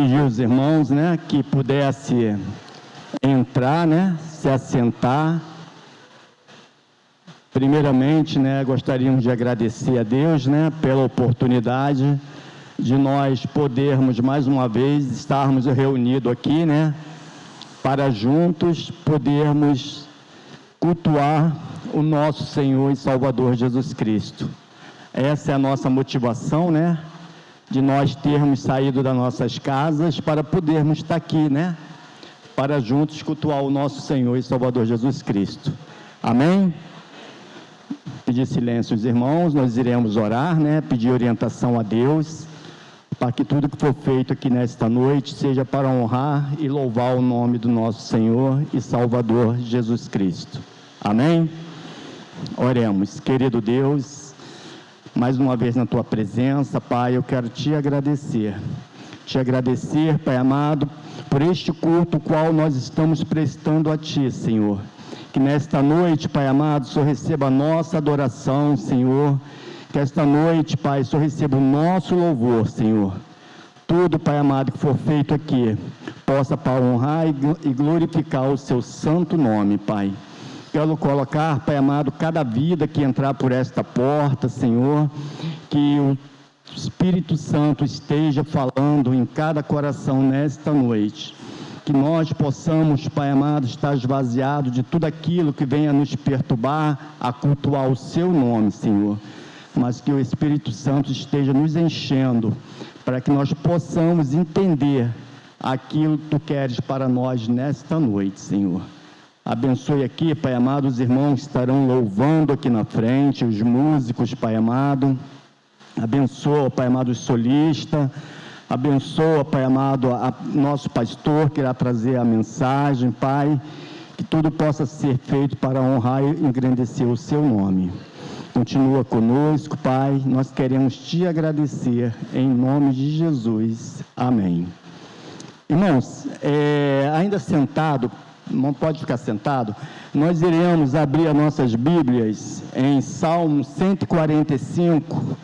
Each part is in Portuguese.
pedir aos irmãos, né, que pudesse entrar, né, se assentar. Primeiramente, né, gostaríamos de agradecer a Deus, né, pela oportunidade de nós podermos mais uma vez estarmos reunidos aqui, né, para juntos podermos cultuar o nosso Senhor e Salvador Jesus Cristo. Essa é a nossa motivação, né, de nós termos saído das nossas casas para podermos estar aqui, né, para juntos cultuar o nosso Senhor e Salvador Jesus Cristo. Amém? Pedir silêncio aos irmãos, nós iremos orar, né, pedir orientação a Deus, para que tudo que for feito aqui nesta noite seja para honrar e louvar o nome do nosso Senhor e Salvador Jesus Cristo. Amém? Oremos. Querido Deus, mais uma vez na Tua presença, Pai, eu quero Te agradecer, Pai amado, por este culto qual nós estamos prestando a Ti, Senhor. Que nesta noite, Pai amado, o Senhor receba a nossa adoração, Senhor. Que esta noite, Pai, o Senhor receba o nosso louvor, Senhor. Tudo, Pai amado, que for feito aqui, possa, Pai, honrar e glorificar o Seu santo nome, Pai. Quero colocar, Pai amado, cada vida que entrar por esta porta, Senhor, que o Espírito Santo esteja falando em cada coração nesta noite. Que nós possamos, Pai amado, estar esvaziados de tudo aquilo que venha nos perturbar a cultuar o Seu nome, Senhor. Mas que o Espírito Santo esteja nos enchendo, para que nós possamos entender aquilo que Tu queres para nós nesta noite, Senhor. Abençoe aqui, Pai amado, os irmãos estarão louvando aqui na frente, os músicos, Pai amado. Abençoa, Pai amado, os solistas. Abençoa, Pai amado, nosso pastor que irá trazer a mensagem, Pai. Que tudo possa ser feito para honrar e engrandecer o Seu nome. Continua conosco, Pai, nós queremos Te agradecer, em nome de Jesus. Amém. Irmãos, ainda sentado, não pode ficar sentado, nós iremos abrir as nossas Bíblias em Salmo 145,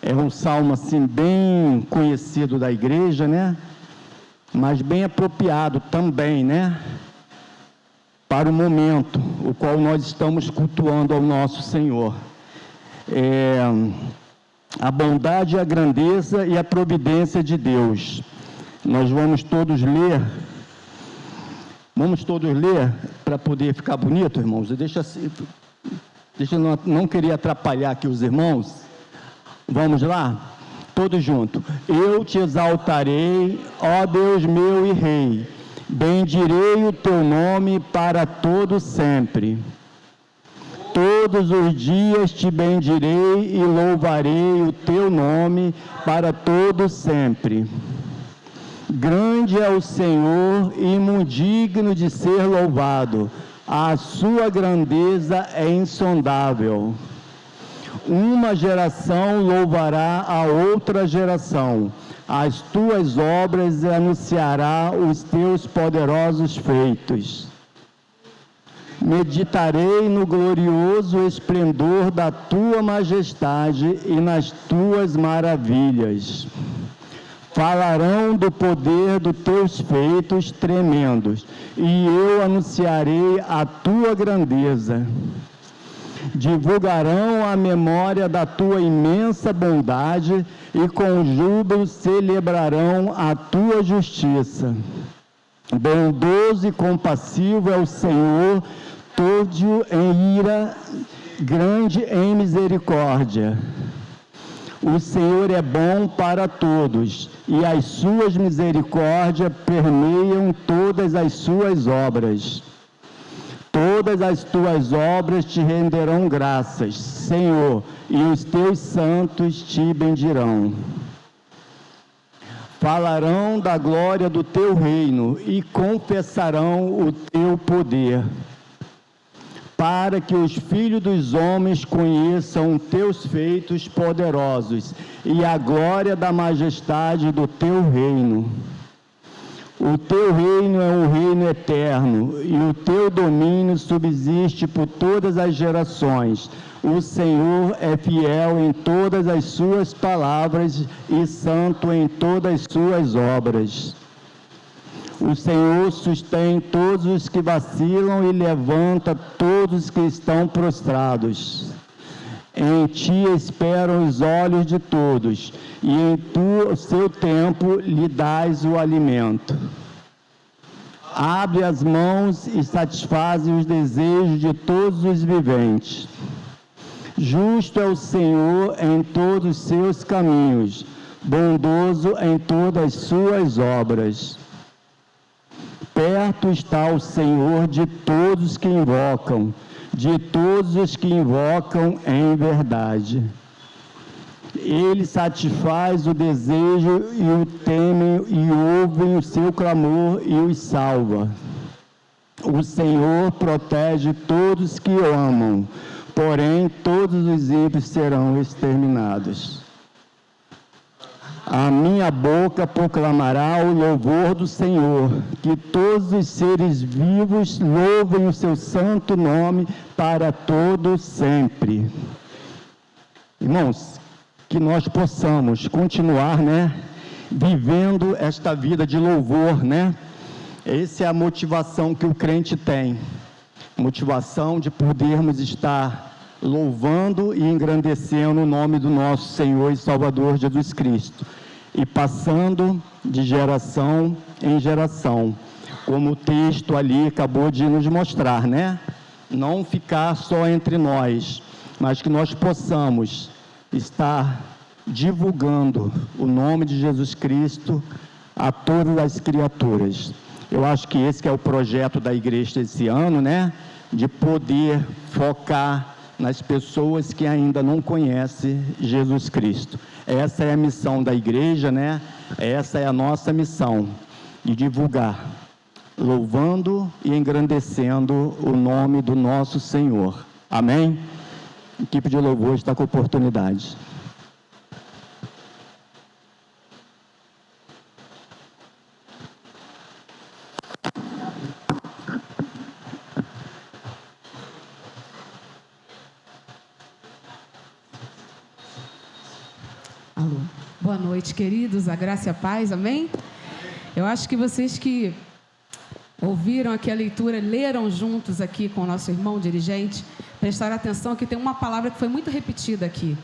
é um salmo assim bem conhecido da igreja, né? Mas bem apropriado também, né? Para o momento, o qual nós estamos cultuando ao nosso Senhor. A bondade, a grandeza e a providência de Deus. Nós vamos todos ler para poder ficar bonito, irmãos. Deixa eu não querer atrapalhar aqui os irmãos. Vamos lá? Todos juntos. Eu te exaltarei, ó Deus meu e Rei. Bendirei o Teu nome para todo sempre. Todos os dias te bendirei e louvarei o Teu nome para todo sempre. Grande é o Senhor e muito digno de ser louvado. A sua grandeza é insondável. Uma geração louvará a outra geração. As tuas obras anunciará os teus poderosos feitos. Meditarei no glorioso esplendor da tua majestade e nas tuas maravilhas. Falarão do poder dos teus feitos tremendos, e eu anunciarei a tua grandeza. Divulgarão a memória da tua imensa bondade e com júbilo celebrarão a tua justiça. Bondoso e compassivo é o Senhor, todo em ira, grande em misericórdia. O Senhor é bom para todos, e as suas misericórdias permeiam todas as suas obras. Todas as tuas obras te renderão graças, Senhor, e os teus santos te bendirão. Falarão da glória do teu reino e confessarão o teu poder, para que os filhos dos homens conheçam teus feitos poderosos e a glória da majestade do teu reino. O teu reino é um reino eterno, e o teu domínio subsiste por todas as gerações. O Senhor é fiel em todas as suas palavras e santo em todas as suas obras. O Senhor sustém todos os que vacilam e levanta todos os que estão prostrados. Em ti esperam os olhos de todos, e em seu tempo lhe dás o alimento. Abre as mãos e satisfaz os desejos de todos os viventes. Justo é o Senhor em todos os seus caminhos, bondoso em todas as suas obras. Perto está o Senhor de todos que invocam, de todos os que invocam em verdade. Ele satisfaz o desejo e o temem e ouvem o seu clamor e os salva. O Senhor protege todos que o amam, porém todos os ímpios serão exterminados. A minha boca proclamará o louvor do Senhor, que todos os seres vivos louvem o seu santo nome para todo sempre. Irmãos, que nós possamos continuar, vivendo esta vida de louvor, Essa é a motivação que o crente tem, motivação de podermos estar louvando e engrandecendo o nome do nosso Senhor e Salvador Jesus Cristo, e passando de geração em geração, como o texto ali acabou de nos mostrar, Não ficar só entre nós, mas que nós possamos estar divulgando o nome de Jesus Cristo a todas as criaturas. Eu acho que esse que é o projeto da igreja esse ano, De poder focar nas pessoas que ainda não conhecem Jesus Cristo. Essa é a missão da igreja, Essa é a nossa missão, de divulgar, louvando e engrandecendo o nome do nosso Senhor. Amém? A equipe de louvor está com oportunidade. Alô. Boa noite, queridos, a graça e a paz, amém? Eu acho que vocês que ouviram aqui a leitura, leram juntos aqui com o nosso irmão dirigente, prestaram atenção que tem uma palavra que foi muito repetida aqui.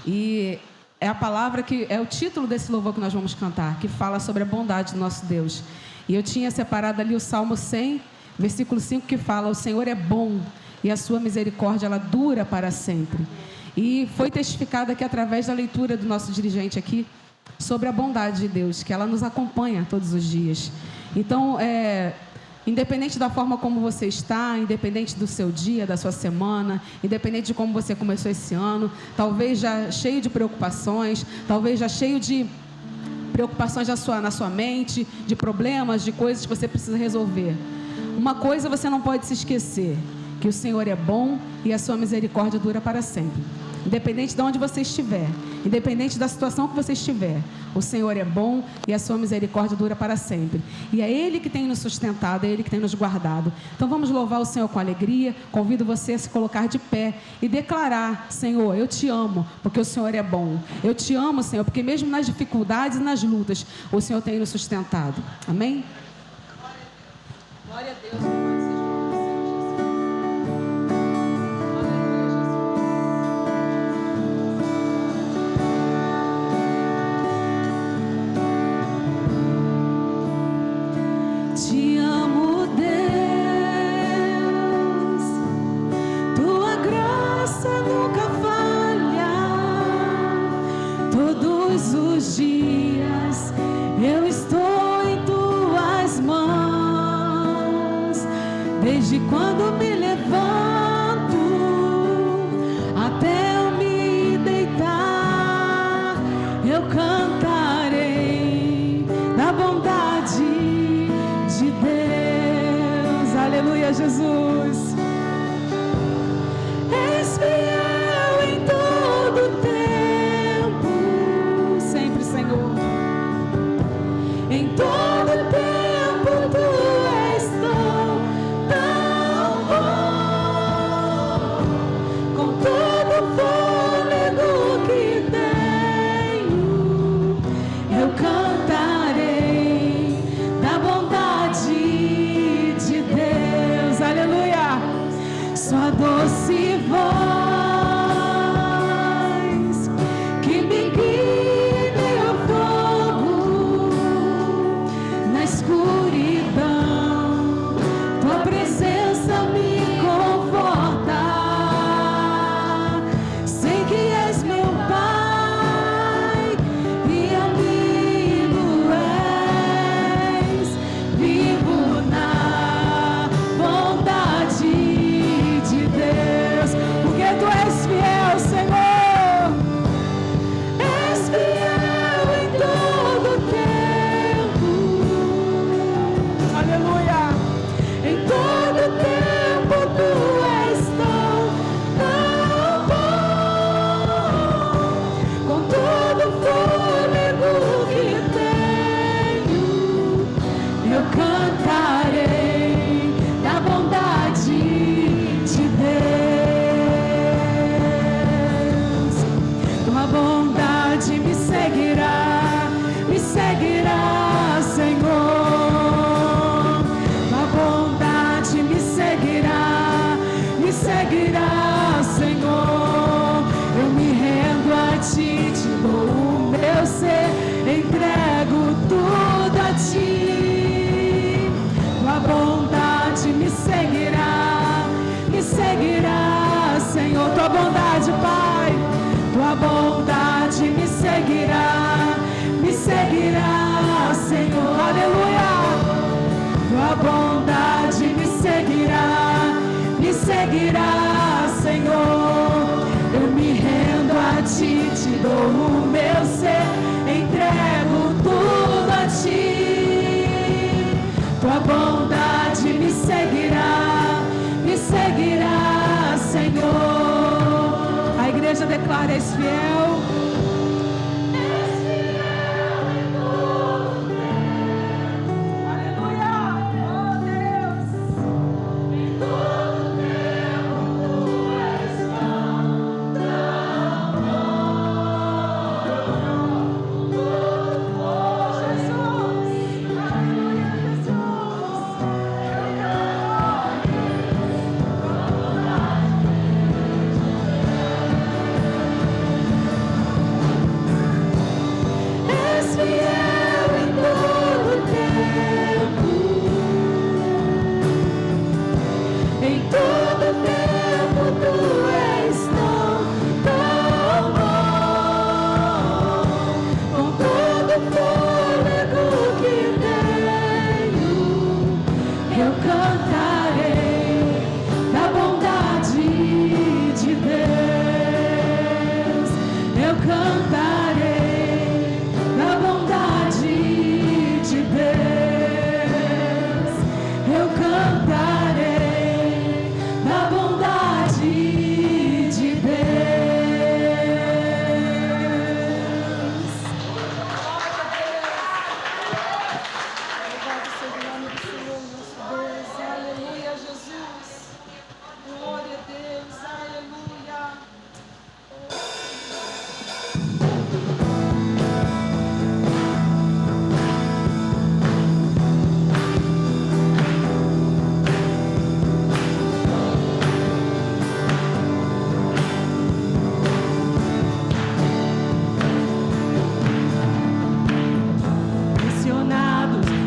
E é a palavra que é o título desse louvor que nós vamos cantar, que fala sobre a bondade do nosso Deus. E eu tinha separado ali o Salmo 100, versículo 5, que fala: o Senhor é bom e a sua misericórdia, ela dura para sempre. E foi testificado aqui através da leitura do nosso dirigente aqui sobre a bondade de Deus, que ela nos acompanha todos os dias. Então, independente da forma como você está, independente do seu dia, da sua semana, independente de como você começou esse ano, talvez já cheio de preocupações, talvez já cheio de preocupações na sua mente, de problemas, de coisas que você precisa resolver. Uma coisa você não pode se esquecer: que o Senhor é bom e a sua misericórdia dura para sempre. Independente de onde você estiver, independente da situação que você estiver, o Senhor é bom e a sua misericórdia dura para sempre. E é Ele que tem nos sustentado, é Ele que tem nos guardado. Então vamos louvar o Senhor com alegria. Convido você a se colocar de pé e declarar: Senhor, eu te amo, porque o Senhor é bom. Eu te amo, Senhor, porque mesmo nas dificuldades e nas lutas, o Senhor tem nos sustentado. Amém? Glória a Deus. Te amo, Deus, tua graça nunca falha. Todos os dias eu estou em tuas mãos. Desde quando me levanto até eu me deitar, eu cantarei da bondade de Deus. Aleluia, Jesus. És fiel em todo tempo, sempre, Senhor. Em todo tempo Aleluia. Em todo tempo tu és tão bom. Com todo o fôlego que tenho, eu cantarei da bondade de Deus. Tua bondade me seguirá, Senhor. Tua bondade me seguirá, Senhor. Eu me rendo a ti, te dou o meu ser, entrego tudo a ti. Tua bondade me seguirá, Senhor. Tua bondade, Pai, tua bondade me seguirá, Senhor. Aleluia. Tua bondade me seguirá, Senhor. Eu me rendo a ti, te dou o meu ser, entrego tudo a ti. Tua bondade me seguirá, Senhor. A igreja declara: és fiel.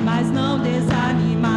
Mas não desanimar.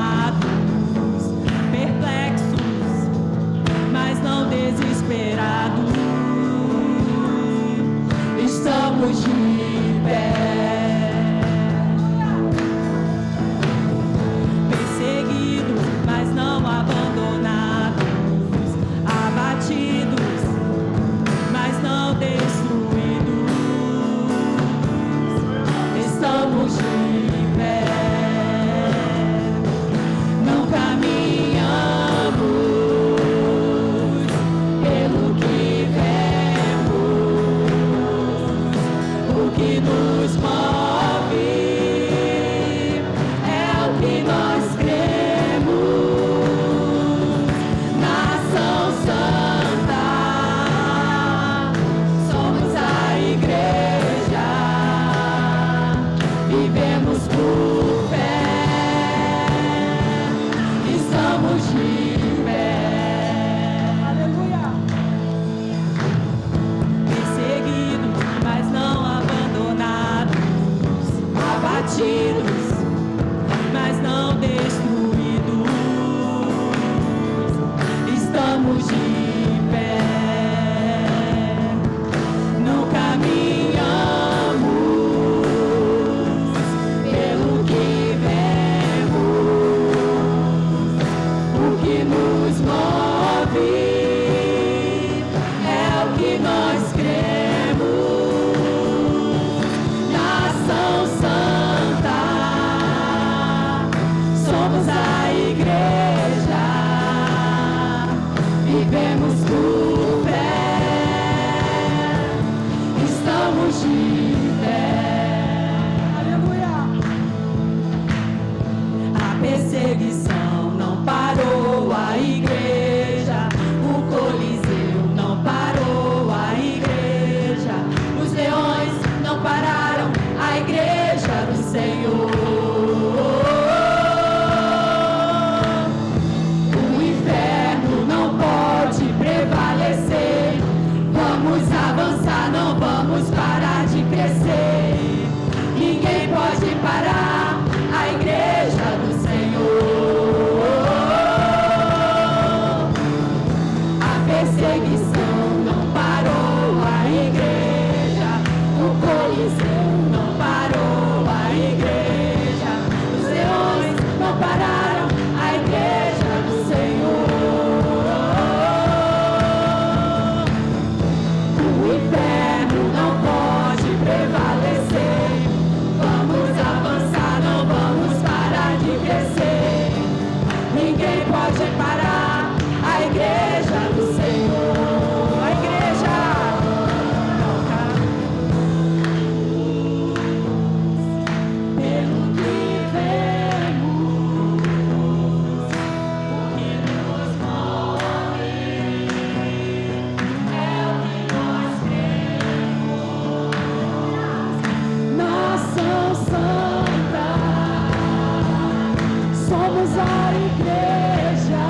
somos a igreja,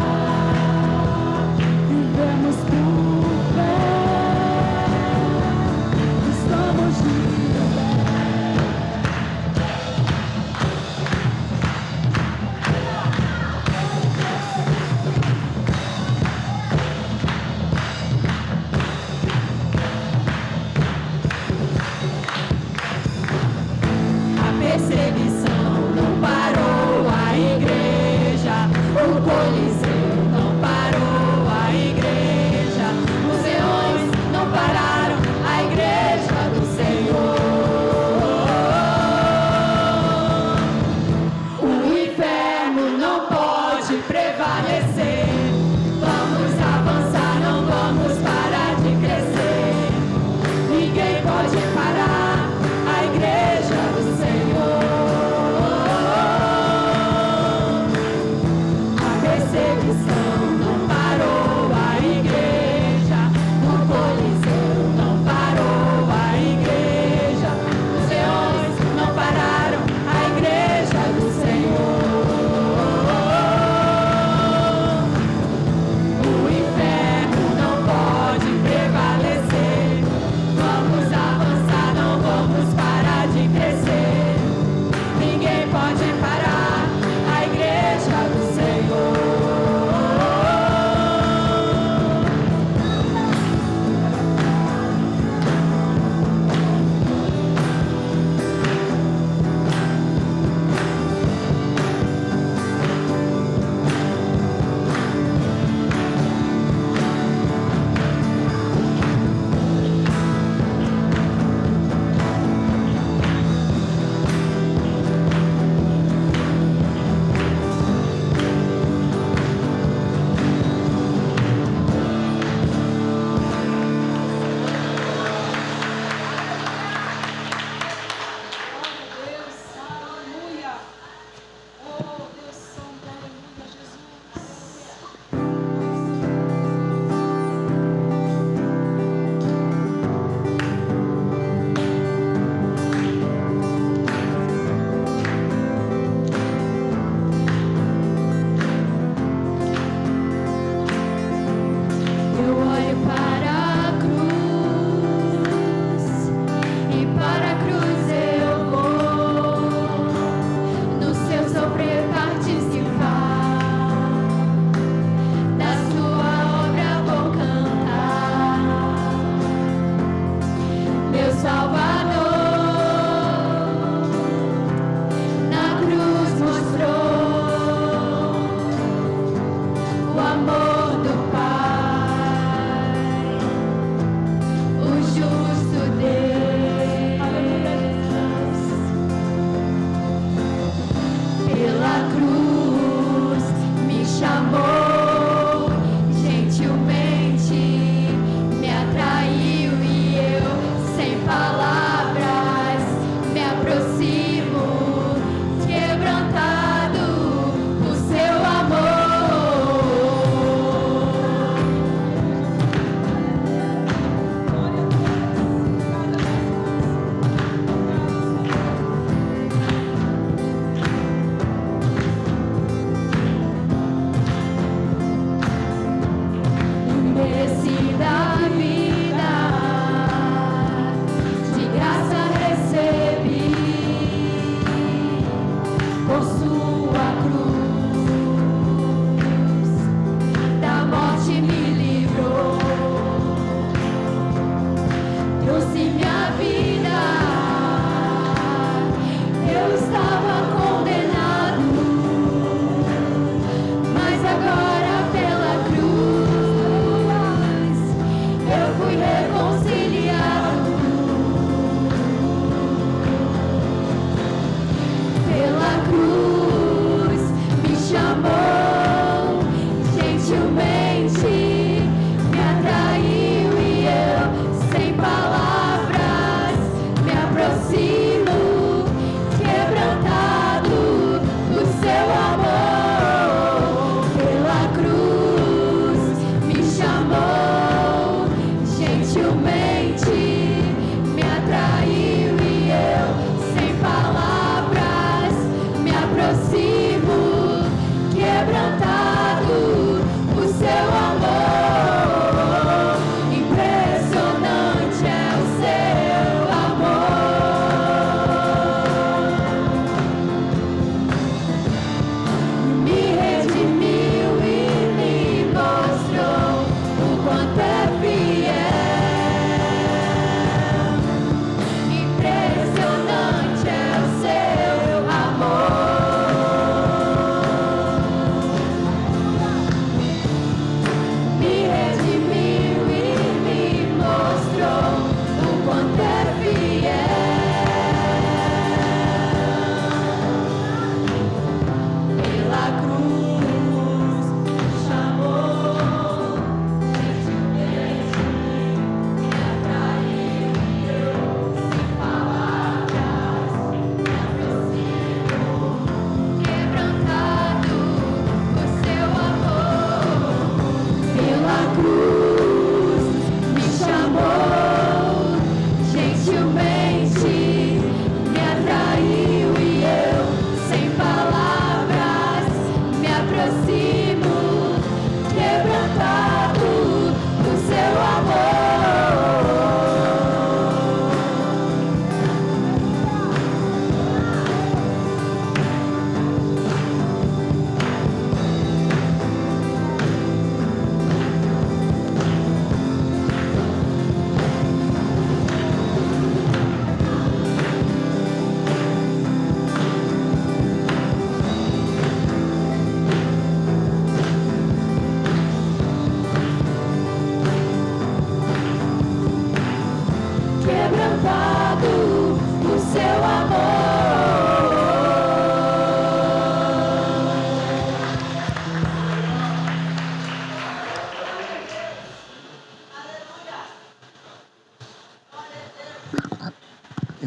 vivemos por fé, estamos de pé. A perseguição não parou a igreja, o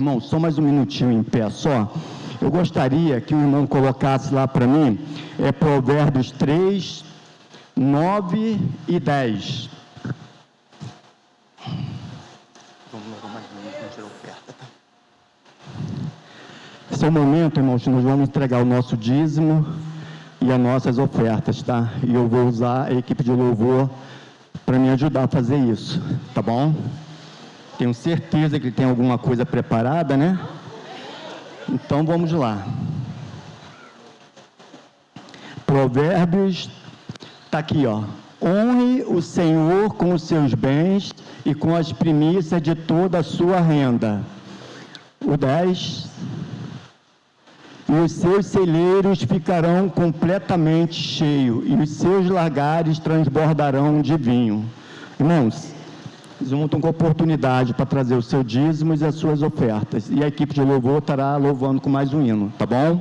Irmão, só mais um minutinho em pé só. Eu gostaria que o irmão colocasse lá para mim, Provérbios 3, 9 e 10. Esse é o momento, irmãos, que nós vamos entregar o nosso dízimo e as nossas ofertas, tá? E eu vou usar a equipe de louvor para me ajudar a fazer isso, tá bom? Tenho certeza que tem alguma coisa preparada, né? Então vamos lá. Provérbios, está aqui, ó. Honre o Senhor com os seus bens e com as primícias de toda a sua renda. O 10. E os seus celeiros ficarão completamente cheios, e os seus lagares transbordarão de vinho. Irmãos, vocês vão ter uma oportunidade para trazer os seus dízimos e as suas ofertas. E a equipe de louvor estará louvando com mais um hino, tá bom?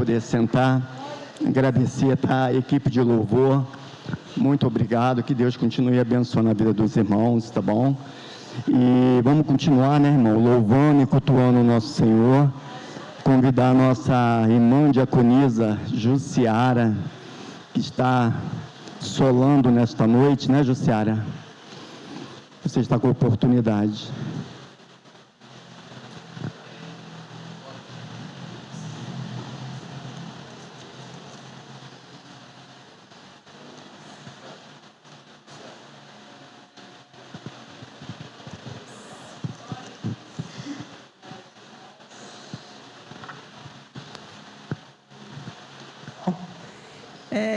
poder sentar. Agradecer a equipe de louvor. Muito obrigado. Que Deus continue abençoando a vida dos irmãos, tá bom? E vamos continuar, né, irmão? Louvando e cultuando o nosso Senhor. Convidar a nossa irmã diaconisa Jussiara, que está solando nesta noite, né, Jussiara? Você está com oportunidade.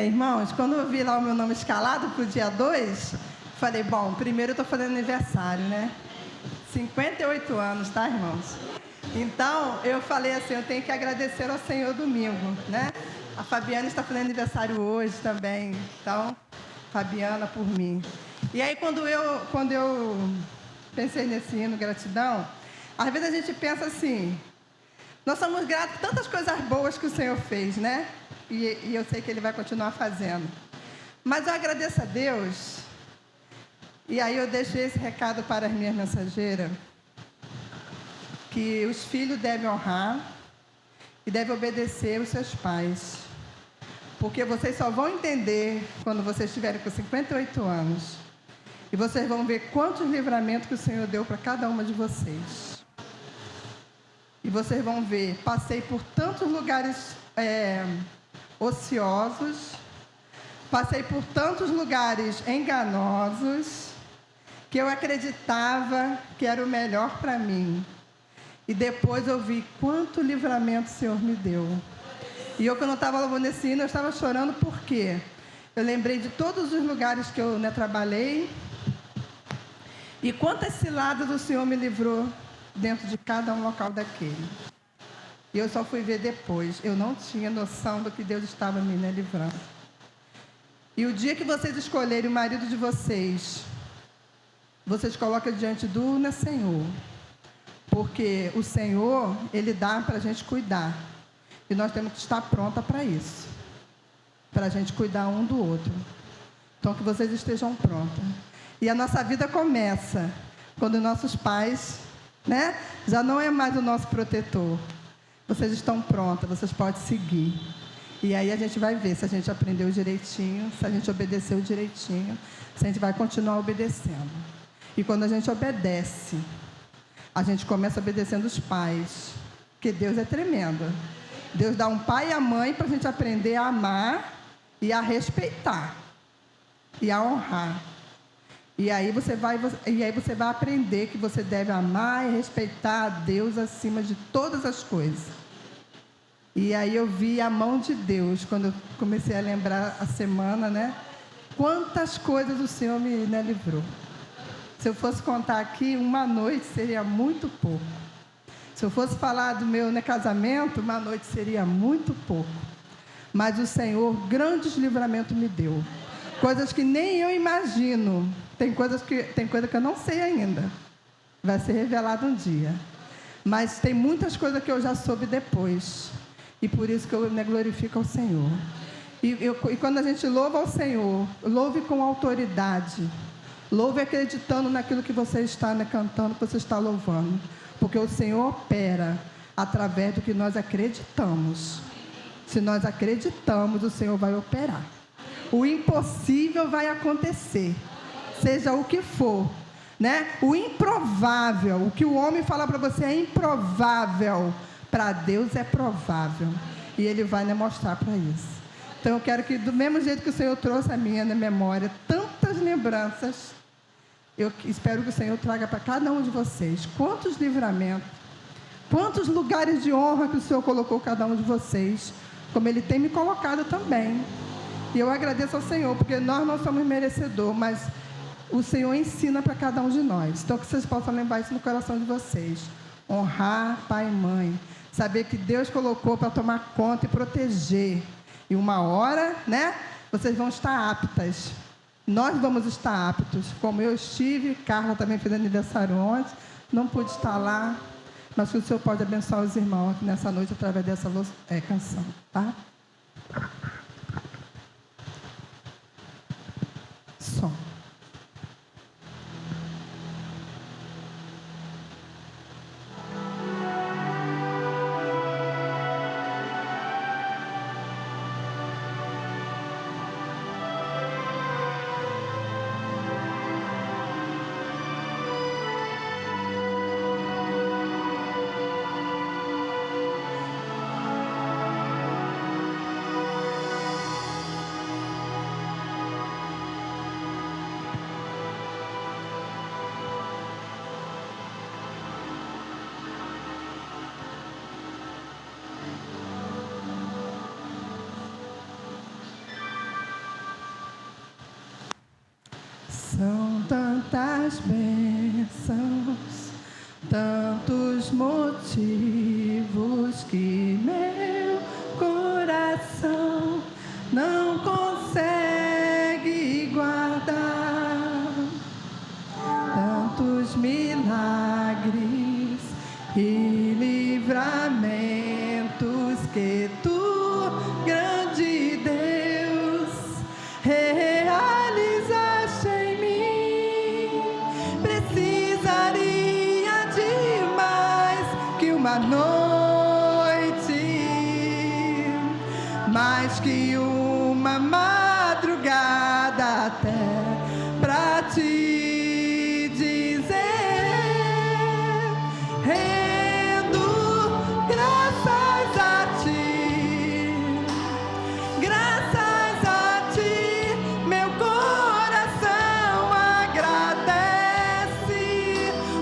Irmãos, quando eu vi lá o meu nome escalado para o dia 2, falei, bom, primeiro eu estou fazendo aniversário, né? 58 anos, tá, irmãos? Então, eu falei assim, eu tenho que agradecer ao Senhor domingo, né? A Fabiana está fazendo aniversário hoje também, então, Fabiana por mim. E aí, quando eu pensei nesse hino, gratidão, às vezes a gente pensa assim, nós somos gratos por tantas coisas boas que o Senhor fez, né? E eu sei que Ele vai continuar fazendo. Mas eu agradeço a Deus, e aí eu deixei esse recado para as minhas mensageiras, que os filhos devem honrar e devem obedecer os seus pais. Porque vocês só vão entender quando vocês estiverem com 58 anos. E vocês vão ver quantos livramentos que o Senhor deu para cada uma de vocês. E vocês vão ver, passei por tantos lugares ociosos, passei por tantos lugares enganosos, que eu acreditava que era o melhor para mim. E depois eu vi quanto livramento o Senhor me deu. E eu, quando eu estava louvando esse hino, eu estava chorando porque eu lembrei de todos os lugares que eu trabalhei e quantas ciladas o Senhor me livrou dentro de cada um local daquele. E eu só fui ver depois. Eu não tinha noção do que Deus estava me livrando. E o dia que vocês escolherem o marido de vocês, vocês colocam diante do Senhor. Porque o Senhor, Ele dá para a gente cuidar. E nós temos que estar pronta para isso. Para a gente cuidar um do outro. Então, que vocês estejam prontas. E a nossa vida começa quando nossos pais, né, já não é mais o nosso protetor. Vocês estão prontas, vocês podem seguir. E aí a gente vai ver se a gente aprendeu direitinho, se a gente obedeceu direitinho, se a gente vai continuar obedecendo. E quando a gente obedece, a gente começa obedecendo os pais, porque Deus é tremendo. Deus dá um pai e a mãe para a gente aprender a amar e a respeitar e a honrar. E aí você vai aprender que você deve amar e respeitar a Deus acima de todas as coisas. E aí eu vi a mão de Deus, quando eu comecei a lembrar a semana, né? Quantas coisas o Senhor me livrou. Se eu fosse contar aqui, uma noite seria muito pouco. Se eu fosse falar do meu casamento, uma noite seria muito pouco. Mas o Senhor, grandes livramentos me deu. Coisas que nem eu imagino. Tem coisa que eu não sei ainda. Vai ser revelado um dia. Mas tem muitas coisas que eu já soube depois. E por isso que eu glorifico ao Senhor. E quando a gente louva ao Senhor, louve com autoridade. Louve acreditando naquilo que você está cantando, que você está louvando. Porque o Senhor opera através do que nós acreditamos. Se nós acreditamos, o Senhor vai operar. O impossível vai acontecer. Seja o que for, né? O improvável, o que o homem fala para você é improvável, para Deus é provável, e Ele vai mostrar para isso. Então eu quero que, do mesmo jeito que o Senhor trouxe a minha memória, tantas lembranças, eu espero que o Senhor traga para cada um de vocês, quantos livramentos, quantos lugares de honra que o Senhor colocou cada um de vocês, como Ele tem me colocado também. E eu agradeço ao Senhor, porque nós não somos merecedores, mas o Senhor ensina para cada um de nós. Então, que vocês possam lembrar isso no coração de vocês. Honrar pai e mãe. Saber que Deus colocou para tomar conta e proteger. E uma hora, né, vocês vão estar aptas. Nós vamos estar aptos. Como eu estive, Carla também fez aniversário ontem, não pude estar lá. mas que o Senhor pode abençoar os irmãos aqui nessa noite através dessa canção, tá? Som. São tantas bênçãos, tantos motivos que meu coração não consegue guardar. Tantos milagres e livramentos que tu, grande Deus, realizaste em mim. Precisaria de mais que uma noite, mais que uma madrugada até pra te dizer, rendo graças a ti, graças a ti, meu coração agradece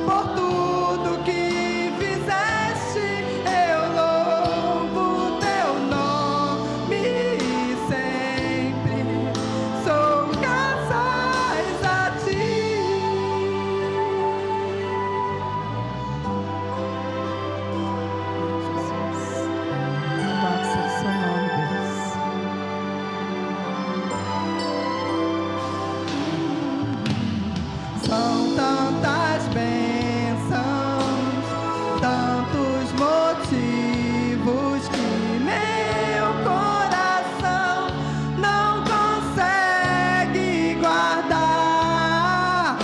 por tudo que fizeste. Eu louvo teu nome sempre, sou graças a ti. Jesus, louvado seja o seu nome, Deus. São tantas bênçãos, tantos motivos que meu coração não consegue guardar.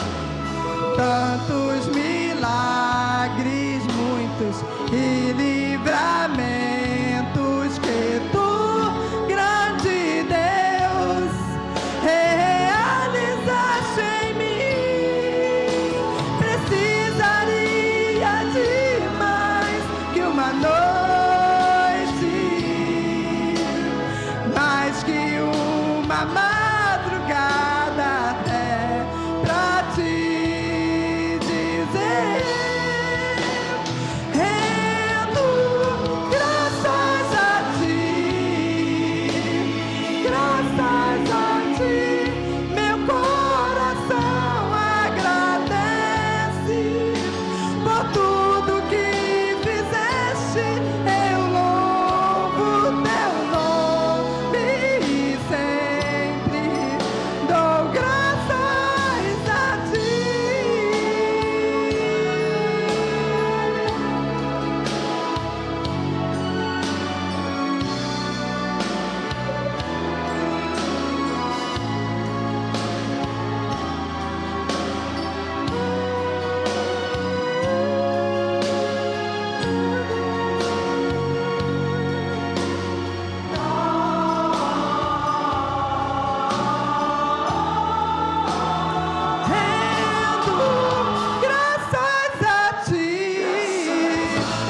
Tantos milagres, muitos e livramentos que tu, grande Deus, realizaste em mim. Precisaria de mais que uma noite, mais que uma madrugada até pra te dizer, rendo graças a ti, graças a ti, meu coração agradece por tudo que fizeste. Eu louvo teu nome sempre, dou graças a ti. Rendo graças a ti,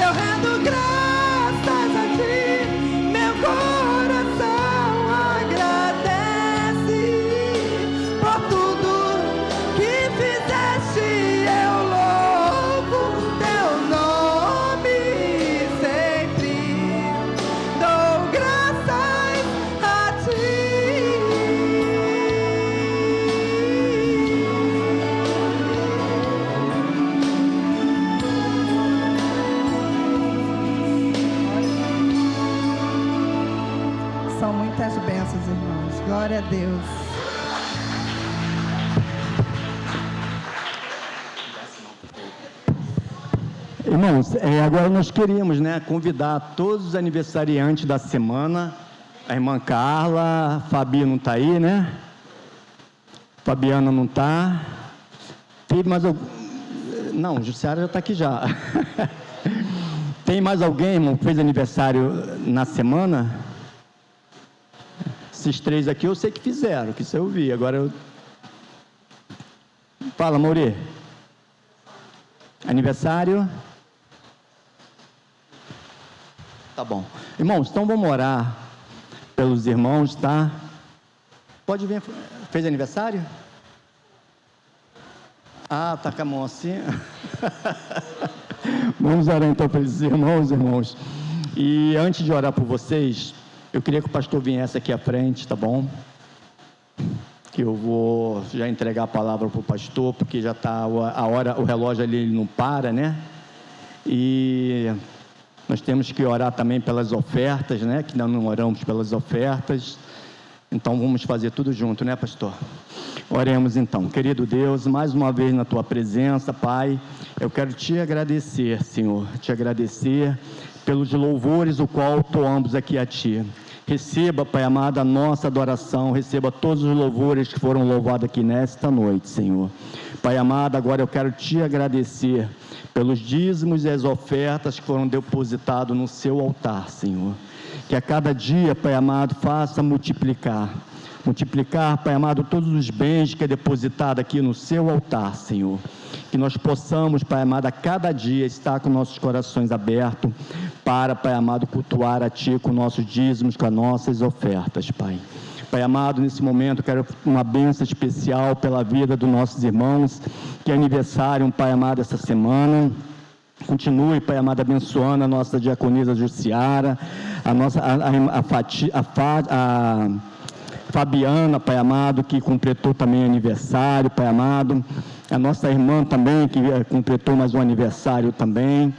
eu rendo graças a ti, meu coração agradece por tudo que fizeste. Eu louvo teu nome sempre, dou graças a ti. São muitas bênçãos, irmãos. Glória a Deus. Irmãos, agora nós queríamos, né, convidar todos os aniversariantes da semana. A irmã Carla, a Fabi não está aí, né? Fabiana não está. Tem mais algum? Não, Jussiara já está aqui já. Tem mais alguém, irmão, que fez aniversário na semana? Esses 3 aqui eu sei que fizeram, que isso eu vi. Agora eu... Fala, Mauri. Aniversário? Tá bom. Irmãos, então vamos orar pelos irmãos, tá? Pode vir. Fez aniversário? Ah, tá com a mão assim. Vamos orar então pelos irmãos. E antes de orar por vocês, eu queria que o pastor viesse aqui à frente, tá bom? Que eu vou já entregar a palavra para o pastor, porque já está a hora, o relógio ali ele não para, né? E nós temos que orar também pelas ofertas, né? Que não oramos pelas ofertas. Então vamos fazer tudo junto, né, pastor? Oremos então. Querido Deus, mais uma vez na tua presença, Pai, eu quero te agradecer, Senhor, te agradecer pelos louvores o qual toamos aqui a ti. Receba, Pai amado, a nossa adoração, receba todos os louvores que foram louvados aqui nesta noite, Senhor. Pai amado, agora eu quero te agradecer pelos dízimos e as ofertas que foram depositados no seu altar, Senhor. Que a cada dia, Pai amado, faça multiplicar, Pai amado, todos os bens que é depositado aqui no seu altar, Senhor. Que nós possamos, Pai amado, a cada dia estar com nossos corações abertos para, Pai amado, cultuar a Ti com nossos dízimos, com as nossas ofertas, Pai. Pai amado, nesse momento quero uma bênção especial pela vida dos nossos irmãos que aniversariam, Pai amado, essa semana. Continue, Pai amado, abençoando a nossa diaconisa Jussiara, a Fabiana, Pai amado, que completou também aniversário, Pai amado. A nossa irmã também, que completou mais um aniversário também.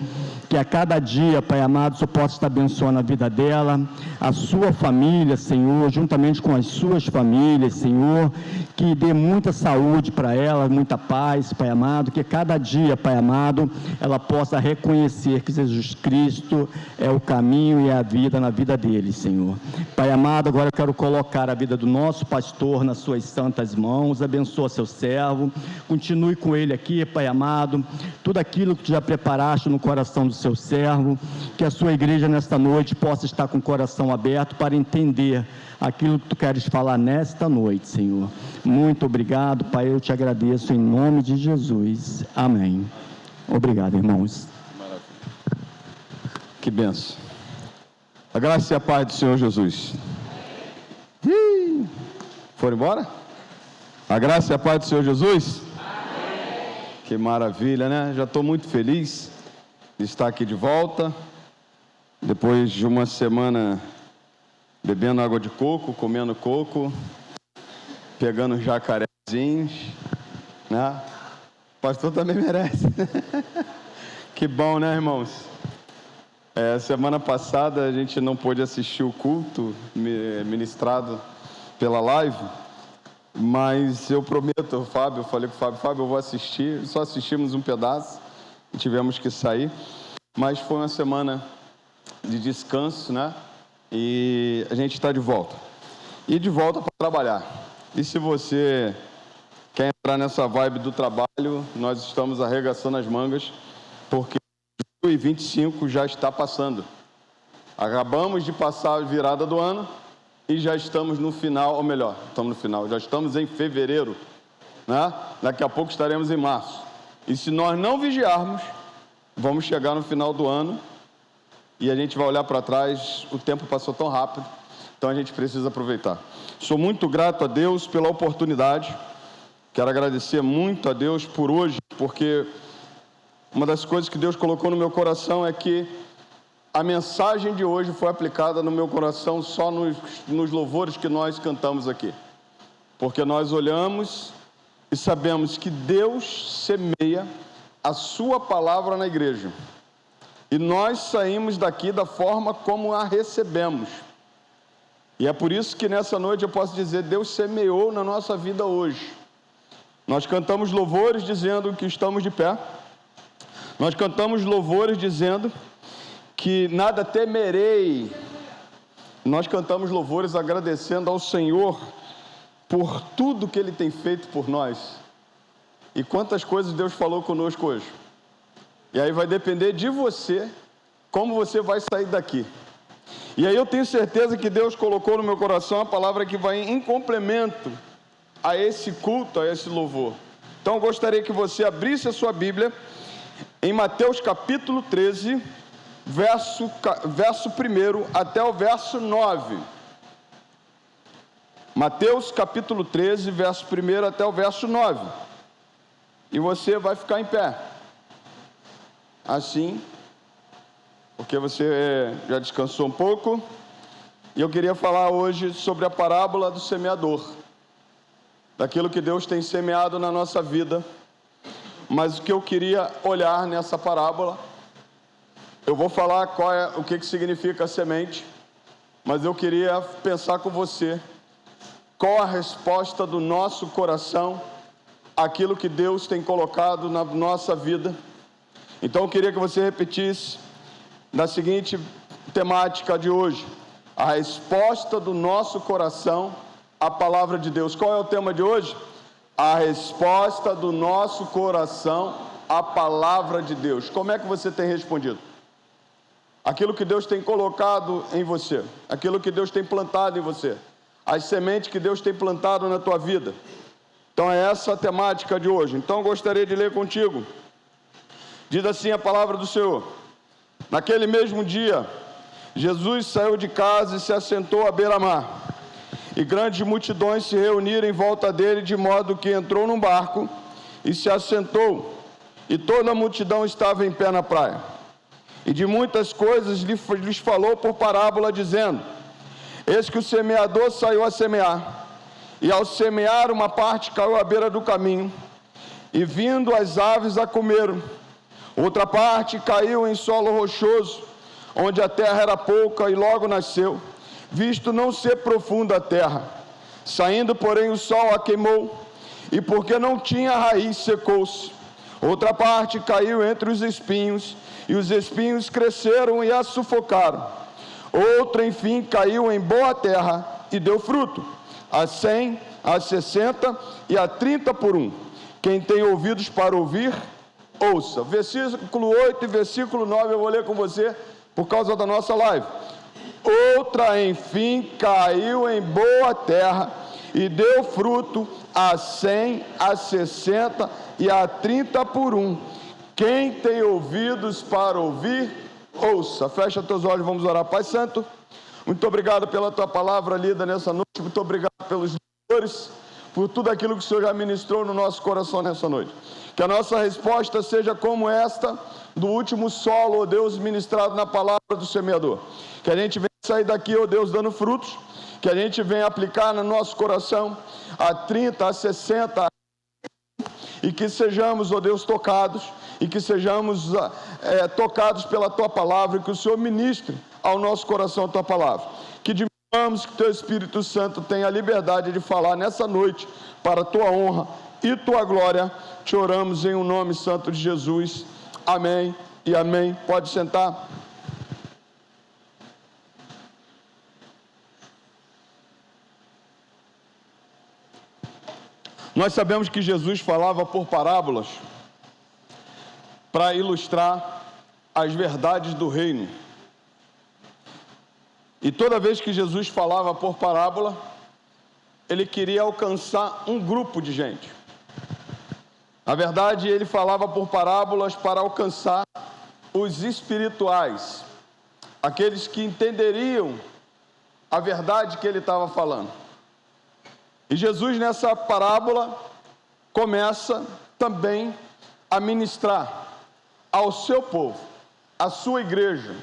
Que a cada dia, Pai amado, Senhor possa estar abençoando a vida dela, a sua família, Senhor, juntamente com as suas famílias, Senhor, que dê muita saúde para ela, muita paz, Pai amado, que cada dia, Pai amado, ela possa reconhecer que Jesus Cristo é o caminho e a vida na vida dele, Senhor. Pai amado, agora eu quero colocar a vida do nosso pastor nas suas santas mãos, abençoa seu servo, continue com ele aqui, Pai amado, tudo aquilo que tu já preparaste no coração do seu servo, que a sua igreja nesta noite possa estar com o coração aberto para entender aquilo que tu queres falar nesta noite, Senhor. Muito obrigado, Pai, eu te agradeço em nome de Jesus. Amém. Obrigado, irmãos. Maravilha. Que benção. A graça e a paz do Senhor Jesus. Foram embora? A graça e a paz do Senhor Jesus? Amém. Que maravilha, né? Já estou muito feliz de estar aqui de volta, depois de uma semana bebendo água de coco, comendo coco, pegando jacarezinhos, né? O pastor também merece. Que bom, né, irmãos? Semana passada a gente não pôde assistir o culto ministrado pela live, mas eu prometo ao Fábio, eu falei com o Fábio, eu vou assistir, só assistimos um pedaço, e tivemos que sair, mas foi uma semana de descanso, né? E a gente está de volta. E de volta para trabalhar. E se você quer entrar nessa vibe do trabalho, nós estamos arregaçando as mangas, porque 2025 já está passando. Acabamos de passar a virada do ano e já estamos no final, ou melhor, estamos no final, já estamos em fevereiro, né? Daqui a pouco estaremos em março. E se nós não vigiarmos, vamos chegar no final do ano e a gente vai olhar para trás, o tempo passou tão rápido, então a gente precisa aproveitar. Sou muito grato a Deus pela oportunidade, quero agradecer muito a Deus por hoje, porque uma das coisas que Deus colocou no meu coração é que a mensagem de hoje foi aplicada no meu coração só nos louvores que nós cantamos aqui, porque nós olhamos e sabemos que Deus semeia a sua palavra na igreja. E nós saímos daqui da forma como a recebemos. E é por isso que nessa noite eu posso dizer, Deus semeou na nossa vida hoje. Nós cantamos louvores dizendo que estamos de pé. Nós cantamos louvores dizendo que nada temerei. Nós cantamos louvores agradecendo ao Senhor por tudo que Ele tem feito por nós. E quantas coisas Deus falou conosco hoje. E aí vai depender de você, como você vai sair daqui. E aí eu tenho certeza que Deus colocou no meu coração a palavra que vai em complemento a esse culto, a esse louvor. Então eu gostaria que você abrisse a sua Bíblia em Mateus capítulo 13, verso 1 até o verso 9. Mateus capítulo 13, verso 1 até o verso 9. E você vai ficar em pé. Assim, porque você já descansou um pouco. E eu queria falar hoje sobre a parábola do semeador. Daquilo que Deus tem semeado na nossa vida. Mas o que eu queria olhar nessa parábola, eu vou falar o que significa a semente, mas eu queria pensar com você, qual a resposta do nosso coração àquilo que Deus tem colocado na nossa vida. Então eu queria que você repetisse na seguinte temática de hoje: a resposta do nosso coração à palavra de Deus. Qual é o tema de hoje? A resposta do nosso coração à palavra de Deus. Como é que você tem respondido? Aquilo que Deus tem colocado em você, aquilo que Deus tem plantado em você, as sementes que Deus tem plantado na tua vida. Então é essa a temática de hoje. Então eu gostaria de ler contigo. Diz assim a palavra do Senhor: naquele mesmo dia, Jesus saiu de casa e se assentou à beira-mar. E grandes multidões se reuniram em volta dele, de modo que entrou num barco e se assentou. E toda a multidão estava em pé na praia. E de muitas coisas lhes falou por parábola, dizendo: eis que o semeador saiu a semear. E ao semear, uma parte caiu à beira do caminho, e vindo as aves a comeram. Outra parte caiu em solo rochoso, onde a terra era pouca, e logo nasceu, visto não ser profunda a terra. Saindo, porém, o sol a queimou, e porque não tinha raiz, secou-se. Outra parte caiu entre os espinhos, e os espinhos cresceram e a sufocaram. Outra, enfim, caiu em boa terra e deu fruto, a 100, a 60 e a 30 por 1. Quem tem ouvidos para ouvir, ouça. Versículo 8 e versículo 9 eu vou ler com você por causa da nossa live. Outra, enfim, caiu em boa terra e deu fruto a 100, a 60 e a 30 por 1. Quem tem ouvidos para ouvir, ouça. Fecha teus olhos, vamos orar. Pai Santo, muito obrigado pela tua palavra lida nessa noite. Muito obrigado pelos louvores, por tudo aquilo que o Senhor já ministrou no nosso coração nessa noite. Que a nossa resposta seja como esta do último solo, ó Deus, ministrado na palavra do semeador. Que a gente venha sair daqui, ó Deus, dando frutos. Que a gente venha aplicar no nosso coração a 30, a 60, e que sejamos, ó Deus, tocados, e que sejamos tocados pela tua palavra, e que o Senhor ministre ao nosso coração a tua palavra. Que diminuamos, que teu Espírito Santo tenha a liberdade de falar nessa noite para a tua honra e tua glória. Te oramos em um nome santo de Jesus. Amém e amém. Pode sentar. Nós sabemos que Jesus falava por parábolas para ilustrar as verdades do reino. E toda vez que Jesus falava por parábola, ele queria alcançar um grupo de gente. Na verdade, ele falava por parábolas para alcançar os espirituais, aqueles que entenderiam a verdade que ele estava falando. E Jesus, nessa parábola, começa também a ministrar ao seu povo, à sua igreja.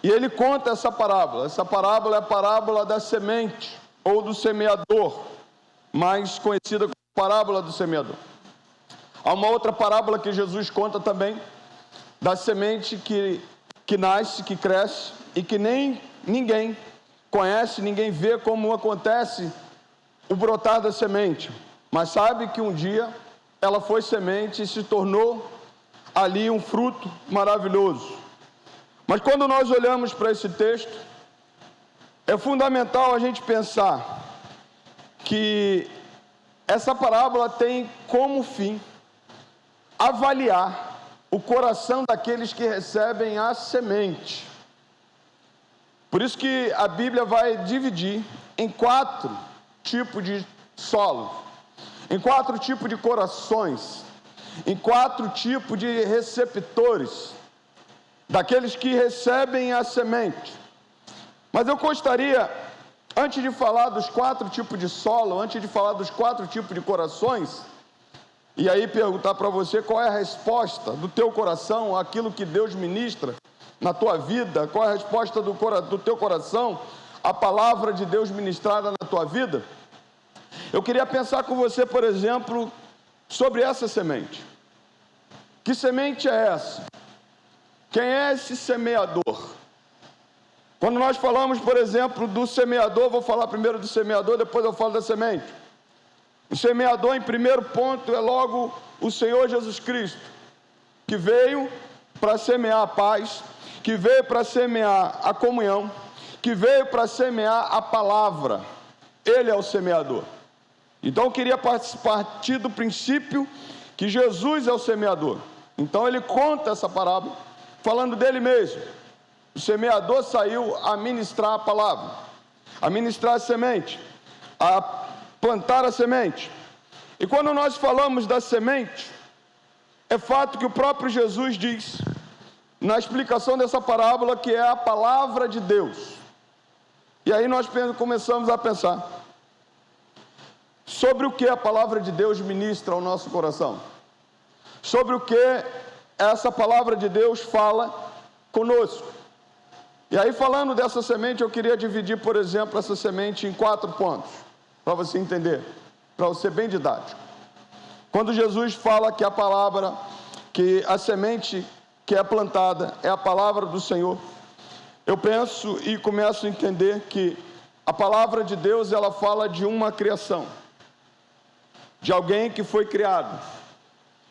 E ele conta essa parábola. Essa parábola é a parábola da semente, ou do semeador, mais conhecida como parábola do semeador. Há uma outra parábola que Jesus conta também, da semente que nasce, que cresce, e que nem ninguém conhece, ninguém vê como acontece o brotar da semente, mas sabe que um dia ela foi semente e se tornou ali um fruto maravilhoso. Mas quando nós olhamos para esse texto, é fundamental a gente pensar que essa parábola tem como fim avaliar o coração daqueles que recebem a semente. Por isso que a Bíblia vai dividir em 4 tipos de solo, em 4 tipos de corações, em 4 tipos de receptores, daqueles que recebem a semente. Mas eu gostaria, antes de falar dos 4 tipos de solo, antes de falar dos 4 tipos de corações, e aí perguntar para você qual é a resposta do teu coração àquilo que Deus ministra na tua vida, qual é a resposta do teu coração à palavra de Deus ministrada na tua vida. Eu queria pensar com você, por exemplo, sobre essa semente. Que semente é essa? Quem é esse semeador? Quando nós falamos, por exemplo, do semeador, vou falar primeiro do semeador, depois eu falo da semente. O semeador, em primeiro ponto, é logo o Senhor Jesus Cristo, que veio para semear a paz, que veio para semear a comunhão, que veio para semear a palavra. Ele é o semeador. Então eu queria partir do princípio que Jesus é o semeador. Então ele conta essa parábola, falando dele mesmo. O semeador saiu a ministrar a palavra, a ministrar a semente, a plantar a semente. E quando nós falamos da semente, é fato que o próprio Jesus diz, na explicação dessa parábola, que é a palavra de Deus. E aí nós começamos a pensar sobre o que a palavra de Deus ministra ao nosso coração, sobre o que essa palavra de Deus fala conosco. E aí, falando dessa semente, eu queria dividir, por exemplo, essa semente em 4 pontos, para você entender, para você ser bem didático. Quando Jesus fala que a palavra, que a semente que é plantada é a palavra do Senhor, eu penso e começo a entender que a palavra de Deus, ela fala de uma criação, de alguém que foi criado.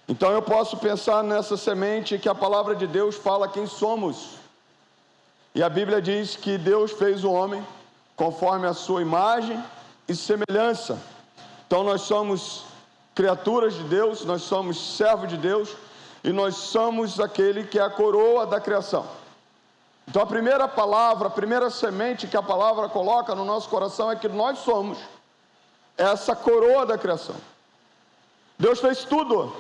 Então eu posso pensar nessa semente que a palavra de Deus fala quem somos. E a Bíblia diz que Deus fez o homem conforme a sua imagem e semelhança. Então nós somos criaturas de Deus, nós somos servos de Deus e nós somos aquele que é a coroa da criação. Então a primeira palavra, a primeira semente que a palavra coloca no nosso coração é que nós somos essa coroa da criação. Deus fez tudo,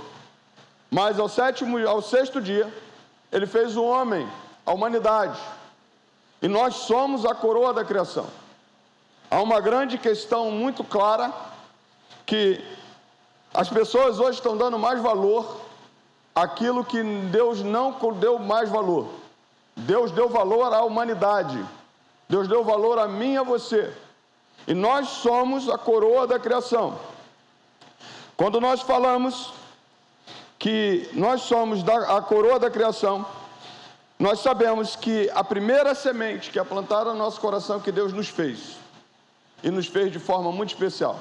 mas ao 6º dia, Ele fez o homem, a humanidade, e nós somos a coroa da criação. Há uma grande questão muito clara, que as pessoas hoje estão dando mais valor àquilo que Deus não deu mais valor. Deus deu valor à humanidade, Deus deu valor a mim e a você, e nós somos a coroa da criação. Quando nós falamos que nós somos a coroa da criação, nós sabemos que a primeira semente que é plantada no nosso coração que Deus nos fez, e nos fez de forma muito especial.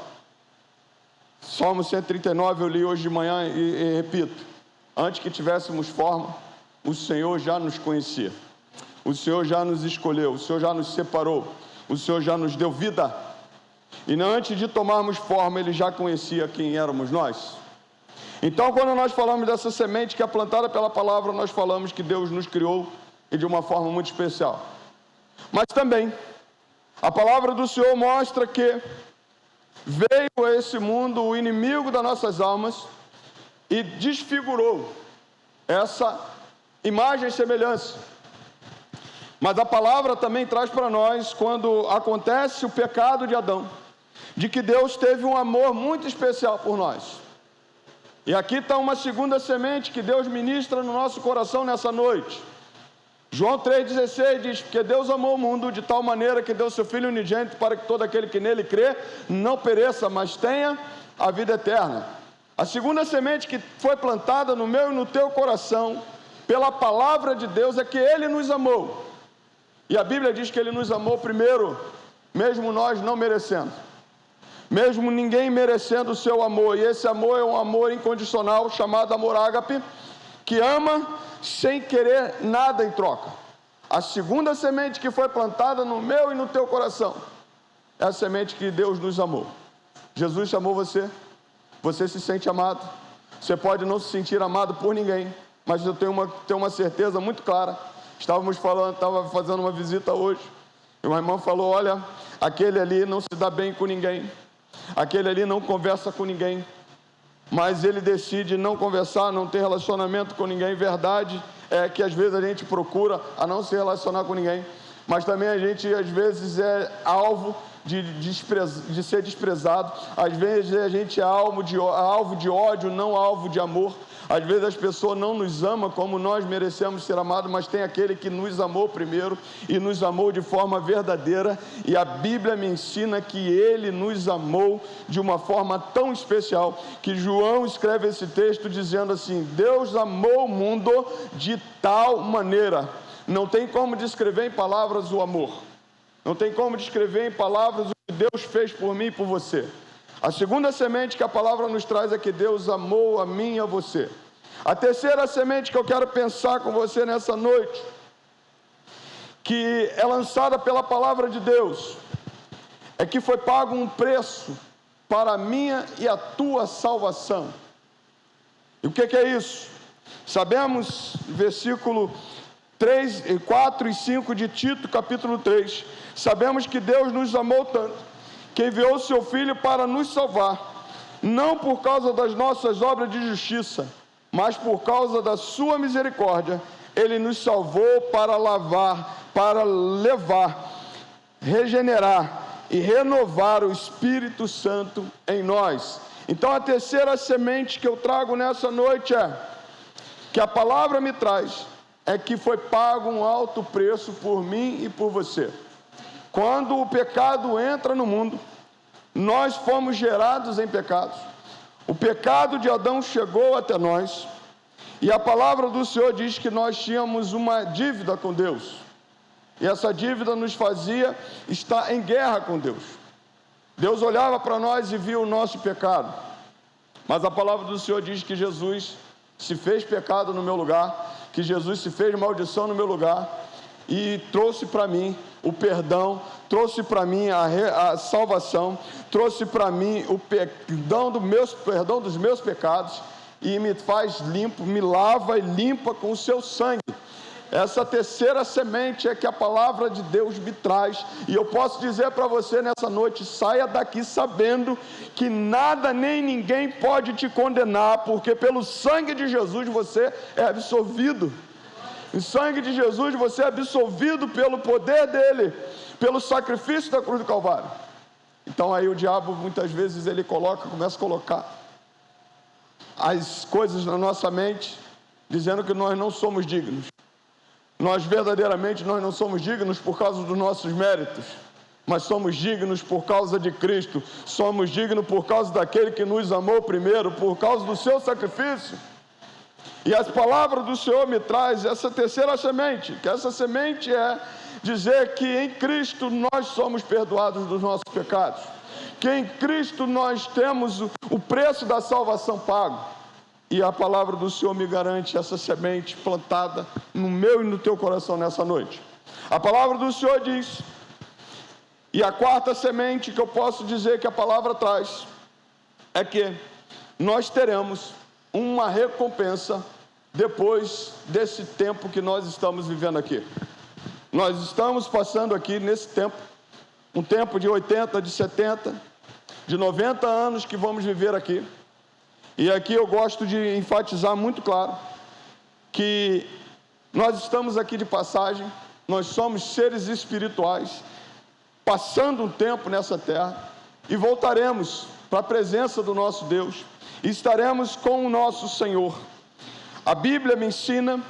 Salmo 139 eu li hoje de manhã e repito, antes que tivéssemos forma, o Senhor já nos conhecia, o Senhor já nos escolheu, o Senhor já nos separou, o Senhor já nos deu vida, e antes de tomarmos forma, Ele já conhecia quem éramos nós. Então, quando nós falamos dessa semente que é plantada pela palavra, nós falamos que Deus nos criou e de uma forma muito especial. Mas também, a palavra do Senhor mostra que veio a esse mundo o inimigo das nossas almas e desfigurou essa imagem e semelhança. Mas a palavra também traz para nós, quando acontece o pecado de Adão, de que Deus teve um amor muito especial por nós. E aqui está uma segunda semente que Deus ministra no nosso coração nessa noite. João 3,16 diz, porque Deus amou o mundo de tal maneira que deu seu Filho unigênito para que todo aquele que nele crê não pereça, mas tenha a vida eterna. A segunda semente que foi plantada no meu e no teu coração, pela palavra de Deus, é que Ele nos amou. E a Bíblia diz que Ele nos amou primeiro, mesmo nós não merecendo. Mesmo ninguém merecendo o seu amor, e esse amor é um amor incondicional, chamado amor ágape, que ama sem querer nada em troca. A segunda semente que foi plantada no meu e no teu coração é a semente que Deus nos amou. Jesus chamou você, você se sente amado. Você pode não se sentir amado por ninguém, mas eu tenho uma certeza muito clara. Estava fazendo uma visita hoje, e uma irmã falou: olha, aquele ali não se dá bem com ninguém, aquele ali não conversa com ninguém, mas ele decide não conversar, não ter relacionamento com ninguém. Verdade é que às vezes a gente procura a não se relacionar com ninguém, mas também a gente às vezes é alvo de ser desprezado. Às vezes a gente é alvo de ódio, não alvo de amor. Às vezes as pessoas não nos amam como nós merecemos ser amados, mas tem aquele que nos amou primeiro e nos amou de forma verdadeira, e a Bíblia me ensina que Ele nos amou de uma forma tão especial, que João escreve esse texto dizendo assim: Deus amou o mundo de tal maneira. Não tem como descrever em palavras o amor, não tem como descrever em palavras o que Deus fez por mim e por você. A segunda semente que a palavra nos traz é que Deus amou a mim e a você. A terceira semente que eu quero pensar com você nessa noite, que é lançada pela palavra de Deus, é que foi pago um preço para a minha e a tua salvação. E o que é isso? Sabemos, versículo 4 e 5 de Tito, capítulo 3, sabemos que Deus nos amou tanto, que enviou o seu Filho para nos salvar, não por causa das nossas obras de justiça, mas por causa da sua misericórdia. Ele nos salvou para levar, regenerar e renovar o Espírito Santo em nós. Então a terceira semente que eu trago nessa noite que a palavra me traz, é que foi pago um alto preço por mim e por você. Quando o pecado entra no mundo, nós fomos gerados em pecados. O pecado de Adão chegou até nós, e a palavra do Senhor diz que nós tínhamos uma dívida com Deus, e essa dívida nos fazia estar em guerra com Deus. Deus olhava para nós e via o nosso pecado, mas a palavra do Senhor diz que Jesus se fez pecado no meu lugar, que Jesus se fez maldição no meu lugar, e trouxe para mim o perdão, trouxe para mim a salvação, trouxe para mim o perdão dos meus pecados, e me faz limpo, me lava e limpa com o seu sangue. Essa terceira semente é que a palavra de Deus me traz, e eu posso dizer para você nessa noite: saia daqui sabendo que nada nem ninguém pode te condenar, porque pelo sangue de Jesus você é absolvido. O sangue de Jesus você é absolvido pelo poder dele, pelo sacrifício da cruz do Calvário. Então aí o diabo muitas vezes ele começa a colocar as coisas na nossa mente, dizendo que nós não somos dignos. Nós verdadeiramente não somos dignos por causa dos nossos méritos, mas somos dignos por causa de Cristo. Somos dignos por causa daquele que nos amou primeiro, por causa do seu sacrifício. E as palavras do Senhor me traz essa terceira semente, que essa semente é dizer que em Cristo nós somos perdoados dos nossos pecados, que em Cristo nós temos o preço da salvação pago. E a palavra do Senhor me garante essa semente plantada no meu e no teu coração nessa noite. A palavra do Senhor diz, e a quarta semente que eu posso dizer que a palavra traz, é que nós teremos uma recompensa depois desse tempo que nós estamos vivendo aqui. Nós estamos passando aqui nesse tempo, um tempo de 80, de 70, de 90 anos que vamos viver aqui. E aqui eu gosto de enfatizar muito claro que nós estamos aqui de passagem, nós somos seres espirituais, passando um tempo nessa terra, e voltaremos para a presença do nosso Deus, e estaremos com o nosso Senhor. A Bíblia me ensina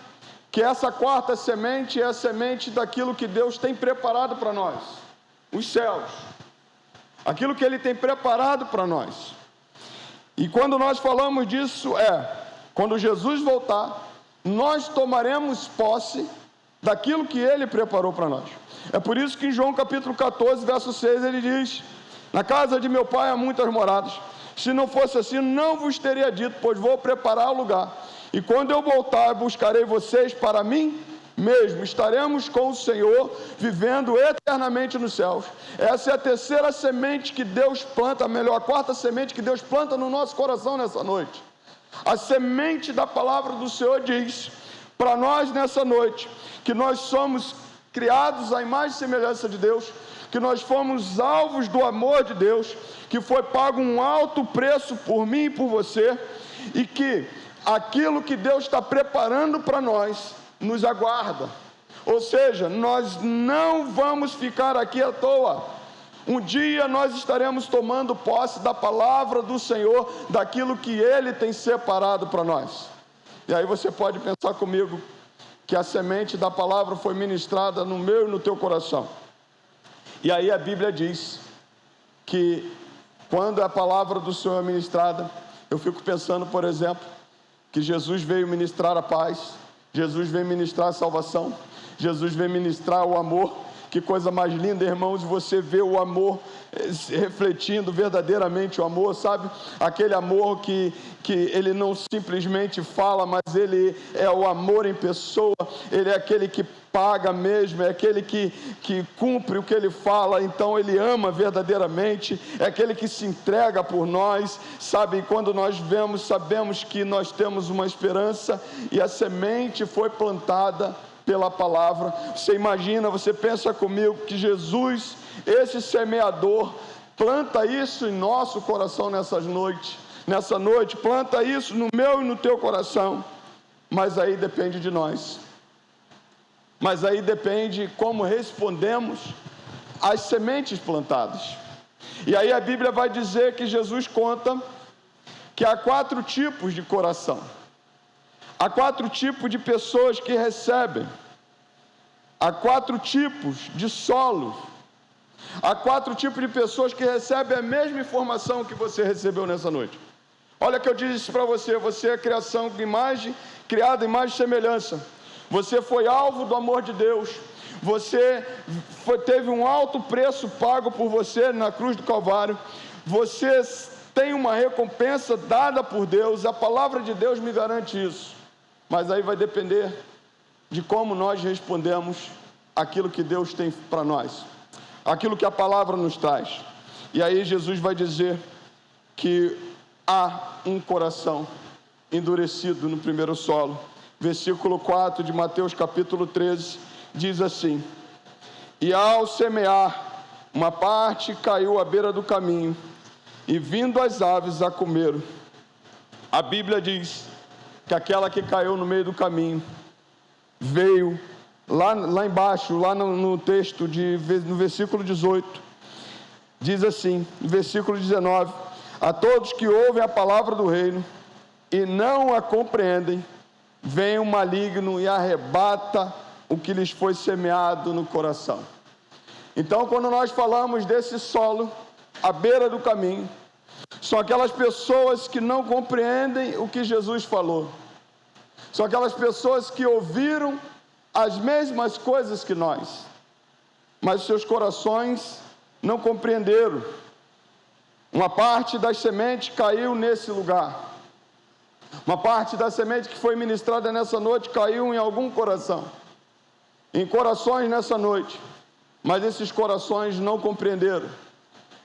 que essa quarta semente é a semente daquilo que Deus tem preparado para nós, os céus, aquilo que Ele tem preparado para nós. E quando nós falamos disso quando Jesus voltar, nós tomaremos posse daquilo que Ele preparou para nós. É por isso que em João capítulo 14, verso 6, Ele diz: na casa de meu Pai há muitas moradas, se não fosse assim, não vos teria dito, pois vou preparar o lugar. E quando eu voltar, buscarei vocês para mim mesmo. Estaremos com o Senhor, vivendo eternamente nos céus. Essa é a terceira semente que Deus planta, a quarta semente que Deus planta no nosso coração nessa noite. A semente da palavra do Senhor diz para nós nessa noite que nós somos criados à imagem e semelhança de Deus, que nós fomos alvos do amor de Deus, que foi pago um alto preço por mim e por você, e que aquilo que Deus está preparando para nós nos aguarda. Ou seja, nós não vamos ficar aqui à toa. Um dia nós estaremos tomando posse da palavra do Senhor, daquilo que Ele tem separado para nós. E aí você pode pensar comigo que a semente da palavra foi ministrada no meu e no teu coração. E aí a Bíblia diz que quando a palavra do Senhor é ministrada, eu fico pensando, por exemplo, que Jesus veio ministrar a paz, Jesus veio ministrar a salvação, Jesus veio ministrar o amor. Que coisa mais linda, irmãos, você vê o amor refletindo verdadeiramente o amor, sabe? Aquele amor que ele não simplesmente fala, mas ele é o amor em pessoa, ele é aquele que paga mesmo, é aquele que cumpre o que ele fala, então ele ama verdadeiramente, é aquele que se entrega por nós, sabe? Quando nós vemos, sabemos que nós temos uma esperança e a semente foi plantada pela palavra. Você imagina, você pensa comigo que Jesus, esse semeador, planta isso em nosso coração nessa noite, planta isso no meu e no teu coração, mas aí depende de nós, mas aí depende como respondemos às sementes plantadas. E aí a Bíblia vai dizer que Jesus conta que há 4 tipos de coração. Há 4 tipos de pessoas que recebem. Há 4 tipos de solo. Há 4 tipos de pessoas que recebem a mesma informação que você recebeu nessa noite. Olha que eu disse para você, você é criação de imagem, criada em imagem e semelhança. Você foi alvo do amor de Deus. Você teve um alto preço pago por você na cruz do Calvário. Você tem uma recompensa dada por Deus. A palavra de Deus me garante isso. Mas aí vai depender de como nós respondemos aquilo que Deus tem para nós, aquilo que a palavra nos traz. E aí Jesus vai dizer que há um coração endurecido no primeiro solo. Versículo 4 de Mateus capítulo 13 diz assim: e ao semear, uma parte caiu à beira do caminho, e vindo as aves a comeram. A Bíblia diz que aquela que caiu no meio do caminho veio lá embaixo, lá no texto, no versículo 18, diz assim, no versículo 19: a todos que ouvem a palavra do reino e não a compreendem, vem o maligno e arrebata o que lhes foi semeado no coração. Então, quando nós falamos desse solo à beira do caminho, são aquelas pessoas que não compreendem o que Jesus falou. São aquelas pessoas que ouviram as mesmas coisas que nós, mas seus corações não compreenderam. Uma parte das sementes caiu nesse lugar. Uma parte da semente que foi ministrada nessa noite caiu em algum coração. Em corações nessa noite. Mas esses corações não compreenderam.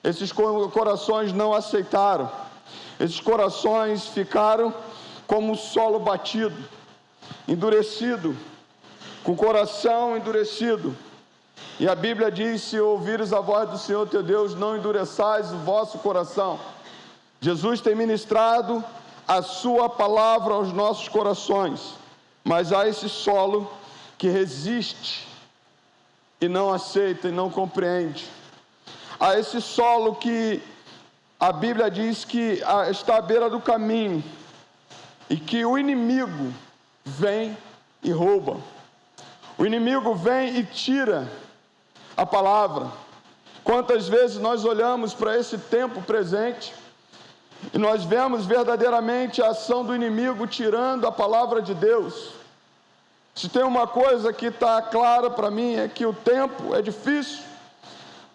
Esses corações não aceitaram. Esses corações ficaram como solo batido, endurecido, com o coração endurecido. E a Bíblia diz: se ouvires a voz do Senhor teu Deus, não endureçais o vosso coração. Jesus tem ministrado a sua palavra aos nossos corações, mas há esse solo que resiste e não aceita e não compreende. Há esse solo que a Bíblia diz que está à beira do caminho e que o inimigo vem e rouba. O inimigo vem e tira a palavra. Quantas vezes nós olhamos para esse tempo presente e nós vemos verdadeiramente a ação do inimigo tirando a palavra de Deus. Se tem uma coisa que está clara para mim é que o tempo é difícil,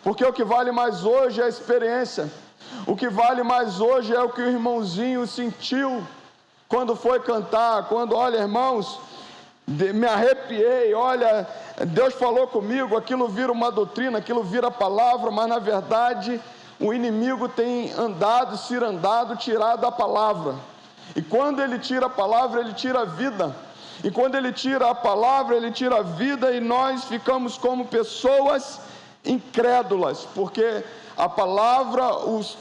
porque o que vale mais hoje é a experiência. O que vale mais hoje é o que o irmãozinho sentiu quando foi cantar, quando, olha, irmãos, me arrepiei, olha, Deus falou comigo, aquilo vira uma doutrina, aquilo vira palavra, mas na verdade o inimigo tem andado, cirandado, tirado a palavra. E quando ele tira a palavra, ele tira a vida. E quando ele tira a palavra, ele tira a vida, e nós ficamos como pessoas incrédulas, porque a palavra,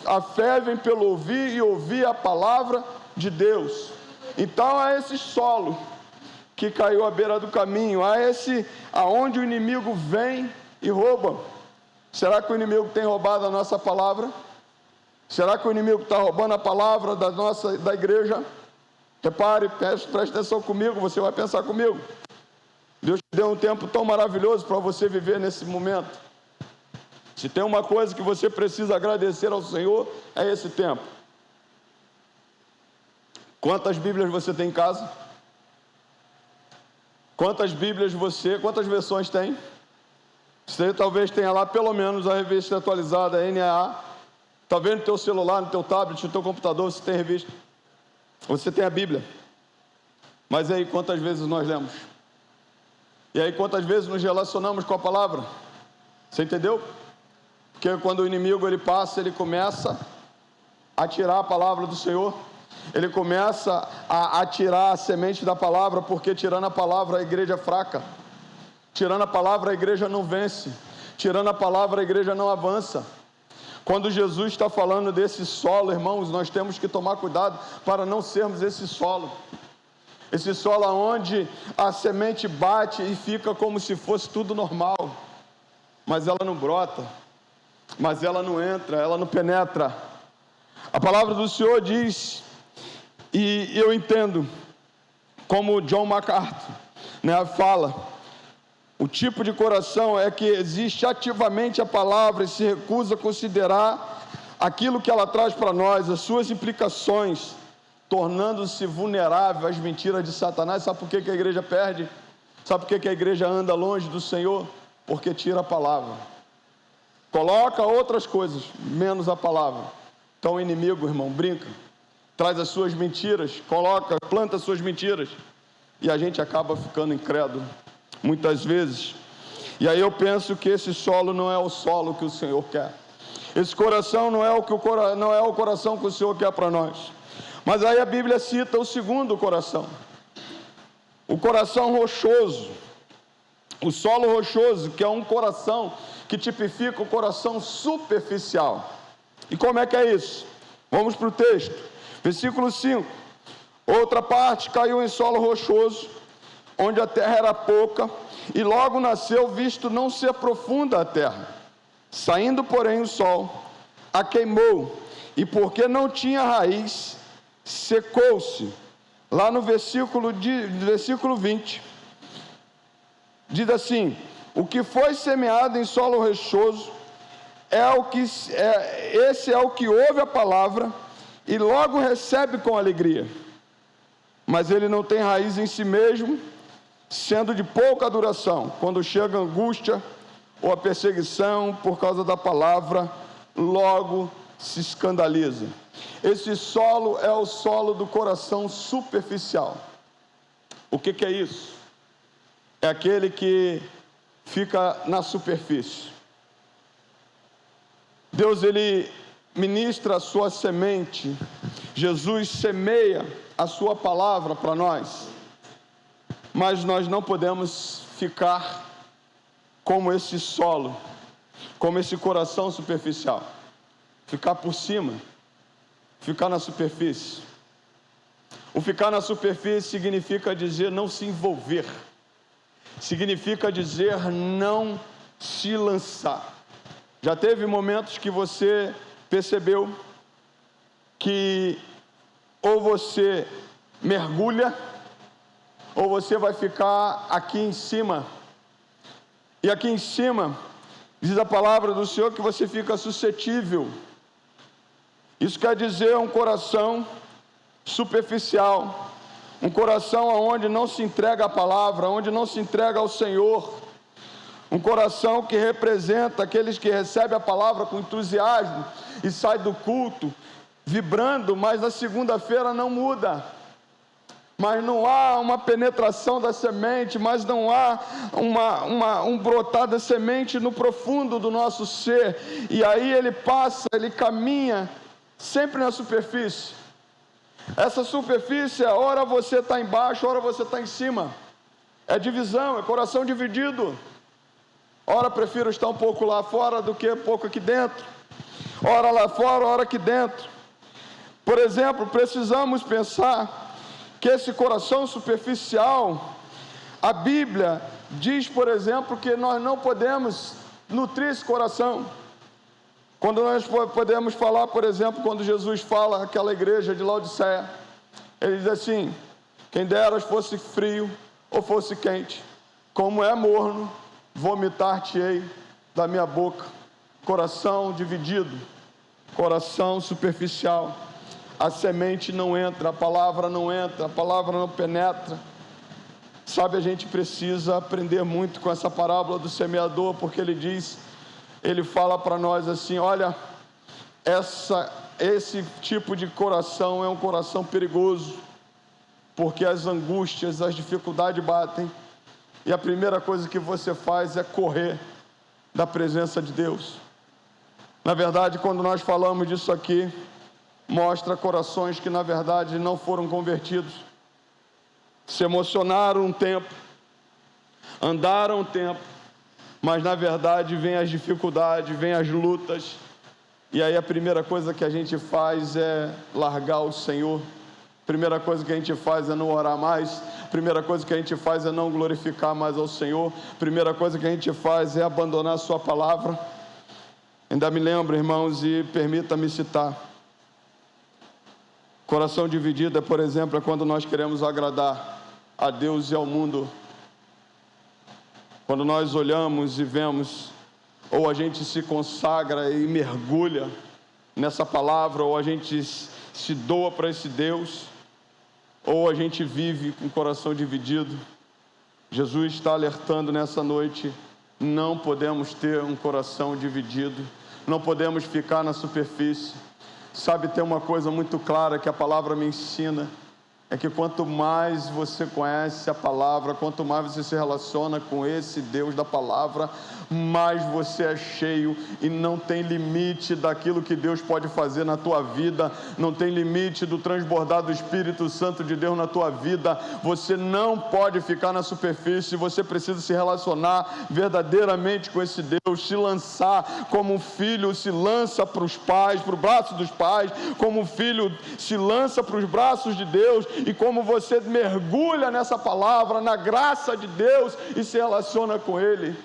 a fé vem pelo ouvir, e ouvir a palavra de Deus. Então é esse solo que caiu à beira do caminho, aonde o inimigo vem e rouba. Será que o inimigo tem roubado a nossa palavra? Será que o inimigo está roubando a palavra da igreja? Repare, preste atenção comigo, você vai pensar comigo. Deus te deu um tempo tão maravilhoso para você viver nesse momento. Se tem uma coisa que você precisa agradecer ao Senhor, é esse tempo. Quantas Bíblias você tem em casa? Quantas versões tem? Você talvez tenha lá pelo menos a revista atualizada, a NAA. Talvez no teu celular, no teu tablet, no teu computador, você tem revista. Você tem a Bíblia. Mas aí, quantas vezes nós lemos? E aí, quantas vezes nos relacionamos com a palavra? Você entendeu? Porque quando o inimigo ele passa, ele começa a tirar a palavra do Senhor. Ele começa a tirar a semente da palavra, porque tirando a palavra a igreja é fraca. Tirando a palavra a igreja não vence. Tirando a palavra a igreja não avança. Quando Jesus está falando desse solo, irmãos, nós temos que tomar cuidado para não sermos esse solo. Esse solo onde a semente bate e fica como se fosse tudo normal. Mas ela não brota. Mas ela não entra, ela não penetra. A palavra do Senhor diz, e eu entendo, como John MacArthur, fala, o tipo de coração é que existe ativamente a palavra e se recusa a considerar aquilo que ela traz para nós, as suas implicações, tornando-se vulnerável às mentiras de Satanás. Sabe por que a igreja perde? Sabe por que a igreja anda longe do Senhor? Porque tira a palavra. Coloca outras coisas, menos a palavra. Então o inimigo, irmão, brinca, traz as suas mentiras, planta as suas mentiras, e a gente acaba ficando incrédulo, muitas vezes. E aí eu penso que esse solo não é o solo que o Senhor quer. Esse coração não é o coração que o Senhor quer para nós. Mas aí a Bíblia cita o segundo coração, o coração rochoso, o solo rochoso, que é um coração que tipifica o coração superficial. E como é que é isso? Vamos para o texto, versículo 5. Outra parte caiu em solo rochoso, onde a terra era pouca, e logo nasceu, visto não ser profunda a terra. Saindo, porém, o sol, a queimou, e porque não tinha raiz, secou-se. Lá no versículo 20, diz assim: o que foi semeado em solo rochoso, esse é o que ouve a palavra, e logo recebe com alegria. Mas ele não tem raiz em si mesmo, sendo de pouca duração. Quando chega a angústia ou a perseguição por causa da palavra, logo se escandaliza. Esse solo é o solo do coração superficial. O que é isso? É aquele que fica na superfície. Deus, ele ministra a sua semente. Jesus semeia a sua palavra para nós. Mas nós não podemos ficar como esse solo, como esse coração superficial. Ficar por cima, ficar na superfície. O ficar na superfície significa dizer não se envolver. Significa dizer não se lançar. Já teve momentos que você percebeu que ou você mergulha, ou você vai ficar aqui em cima. E aqui em cima, diz a palavra do Senhor que você fica suscetível. Isso quer dizer um coração superficial, um coração onde não se entrega à palavra, onde não se entrega ao Senhor, um coração que representa aqueles que recebem a palavra com entusiasmo e sai do culto vibrando, mas na segunda-feira não muda. mas não há uma penetração da semente, mas não há um brotar da semente no profundo do nosso ser, e aí ele caminha sempre na superfície. Essa superfície, ora você está embaixo, ora você está em cima, é divisão, é coração dividido. Ora prefiro estar um pouco lá fora do que um pouco aqui dentro, ora lá fora, ora aqui dentro. Por exemplo, precisamos pensar que esse coração superficial, a Bíblia diz, por exemplo, que nós não podemos nutrir esse coração. Quando nós podemos falar, por exemplo, quando Jesus fala àquela igreja de Laodiceia, ele diz assim: quem dera fosse frio ou fosse quente, como é morno, vomitar-te-ei da minha boca. Coração dividido, coração superficial. A semente não entra, a palavra não entra, a palavra não penetra. Sabe, a gente precisa aprender muito com essa parábola do semeador, porque ele fala para nós assim: olha, esse tipo de coração é um coração perigoso, porque as angústias, as dificuldades batem, e a primeira coisa que você faz é correr da presença de Deus. Na verdade, quando nós falamos disso aqui, mostra corações que na verdade não foram convertidos, se emocionaram um tempo, andaram um tempo, mas na verdade vem as dificuldades, vem as lutas, e aí a primeira coisa que a gente faz é largar o Senhor. A primeira coisa que a gente faz é não orar mais, a primeira coisa que a gente faz é não glorificar mais ao Senhor, a primeira coisa que a gente faz é abandonar a sua palavra. Ainda me lembro, irmãos, e permita-me citar, coração dividido, por exemplo, é quando nós queremos agradar a Deus e ao mundo. Quando nós olhamos e vemos, ou a gente se consagra e mergulha nessa palavra, ou a gente se doa para esse Deus, ou a gente vive com o coração dividido. Jesus está alertando nessa noite: não podemos ter um coração dividido, não podemos ficar na superfície. Sabe, tem uma coisa muito clara que a palavra me ensina, é que quanto mais você conhece a palavra, quanto mais você se relaciona com esse Deus da palavra, mais você é cheio, e não tem limite daquilo que Deus pode fazer na tua vida, não tem limite do transbordar do Espírito Santo de Deus na tua vida. Você não pode ficar na superfície, você precisa se relacionar verdadeiramente com esse Deus, se lançar como um filho se lança para os pais, para o braço dos pais, como um filho se lança para os braços de Deus, e como você mergulha nessa palavra, na graça de Deus, e se relaciona com Ele.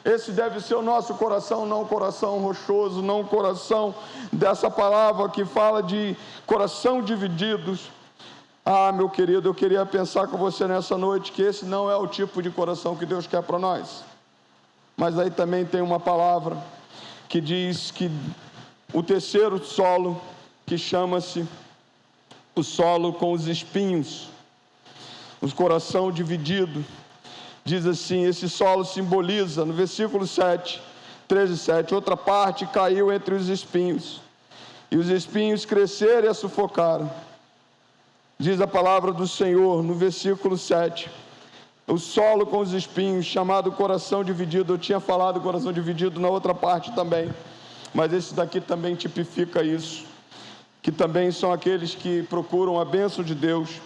Esse deve ser o nosso coração, não um coração rochoso, não um coração dessa palavra que fala de coração divididos. Ah, meu querido, eu queria pensar com você nessa noite que esse não é o tipo de coração que Deus quer para nós. Mas aí também tem uma palavra que diz que o terceiro solo, que chama-se o solo com os espinhos, o coração dividido, diz assim, esse solo simboliza, no versículo 13:7, outra parte caiu entre os espinhos, e os espinhos cresceram e a sufocaram. Diz a palavra do Senhor, no versículo 7, o solo com os espinhos, chamado coração dividido. Eu tinha falado coração dividido na outra parte também, mas esse daqui também tipifica isso, que também são aqueles que procuram a bênção de Deus.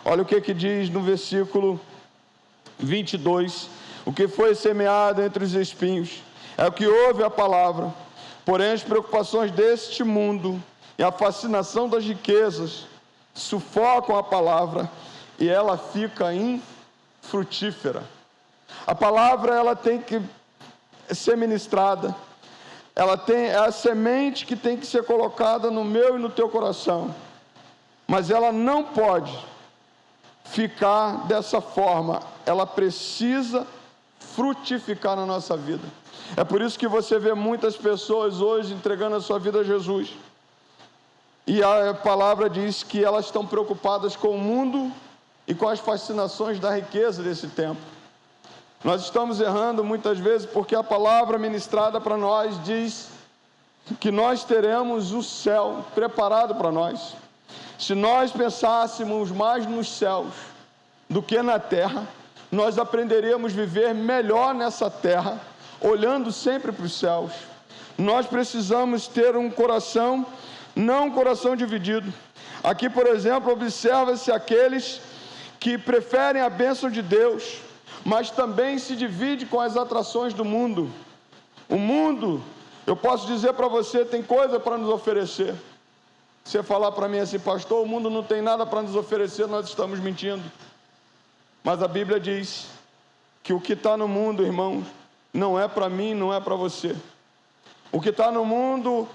Olha o que diz no versículo 22, o que foi semeado entre os espinhos é o que ouve a palavra, porém as preocupações deste mundo e a fascinação das riquezas sufocam a palavra e ela fica infrutífera. A palavra, ela tem que ser ministrada, é a semente que tem que ser colocada no meu e no teu coração, mas ela não pode ficar dessa forma, ela precisa frutificar na nossa vida. É por isso que você vê muitas pessoas hoje entregando a sua vida a Jesus, e a palavra diz que elas estão preocupadas com o mundo e com as fascinações da riqueza desse tempo. Nós estamos errando muitas vezes porque a palavra ministrada para nós diz que nós teremos o céu preparado para nós. Se nós pensássemos mais nos céus do que na terra, nós aprenderíamos a viver melhor nessa terra, olhando sempre para os céus. Nós precisamos ter um coração, não um coração dividido. Aqui, por exemplo, observa-se aqueles que preferem a bênção de Deus, mas também se divide com as atrações do mundo. O mundo, eu posso dizer para você, tem coisa para nos oferecer. Você falar para mim assim, pastor, o mundo não tem nada para nos oferecer, nós estamos mentindo. Mas a Bíblia diz que o que está no mundo, irmãos, não é para mim, não é para você. O que está no mundo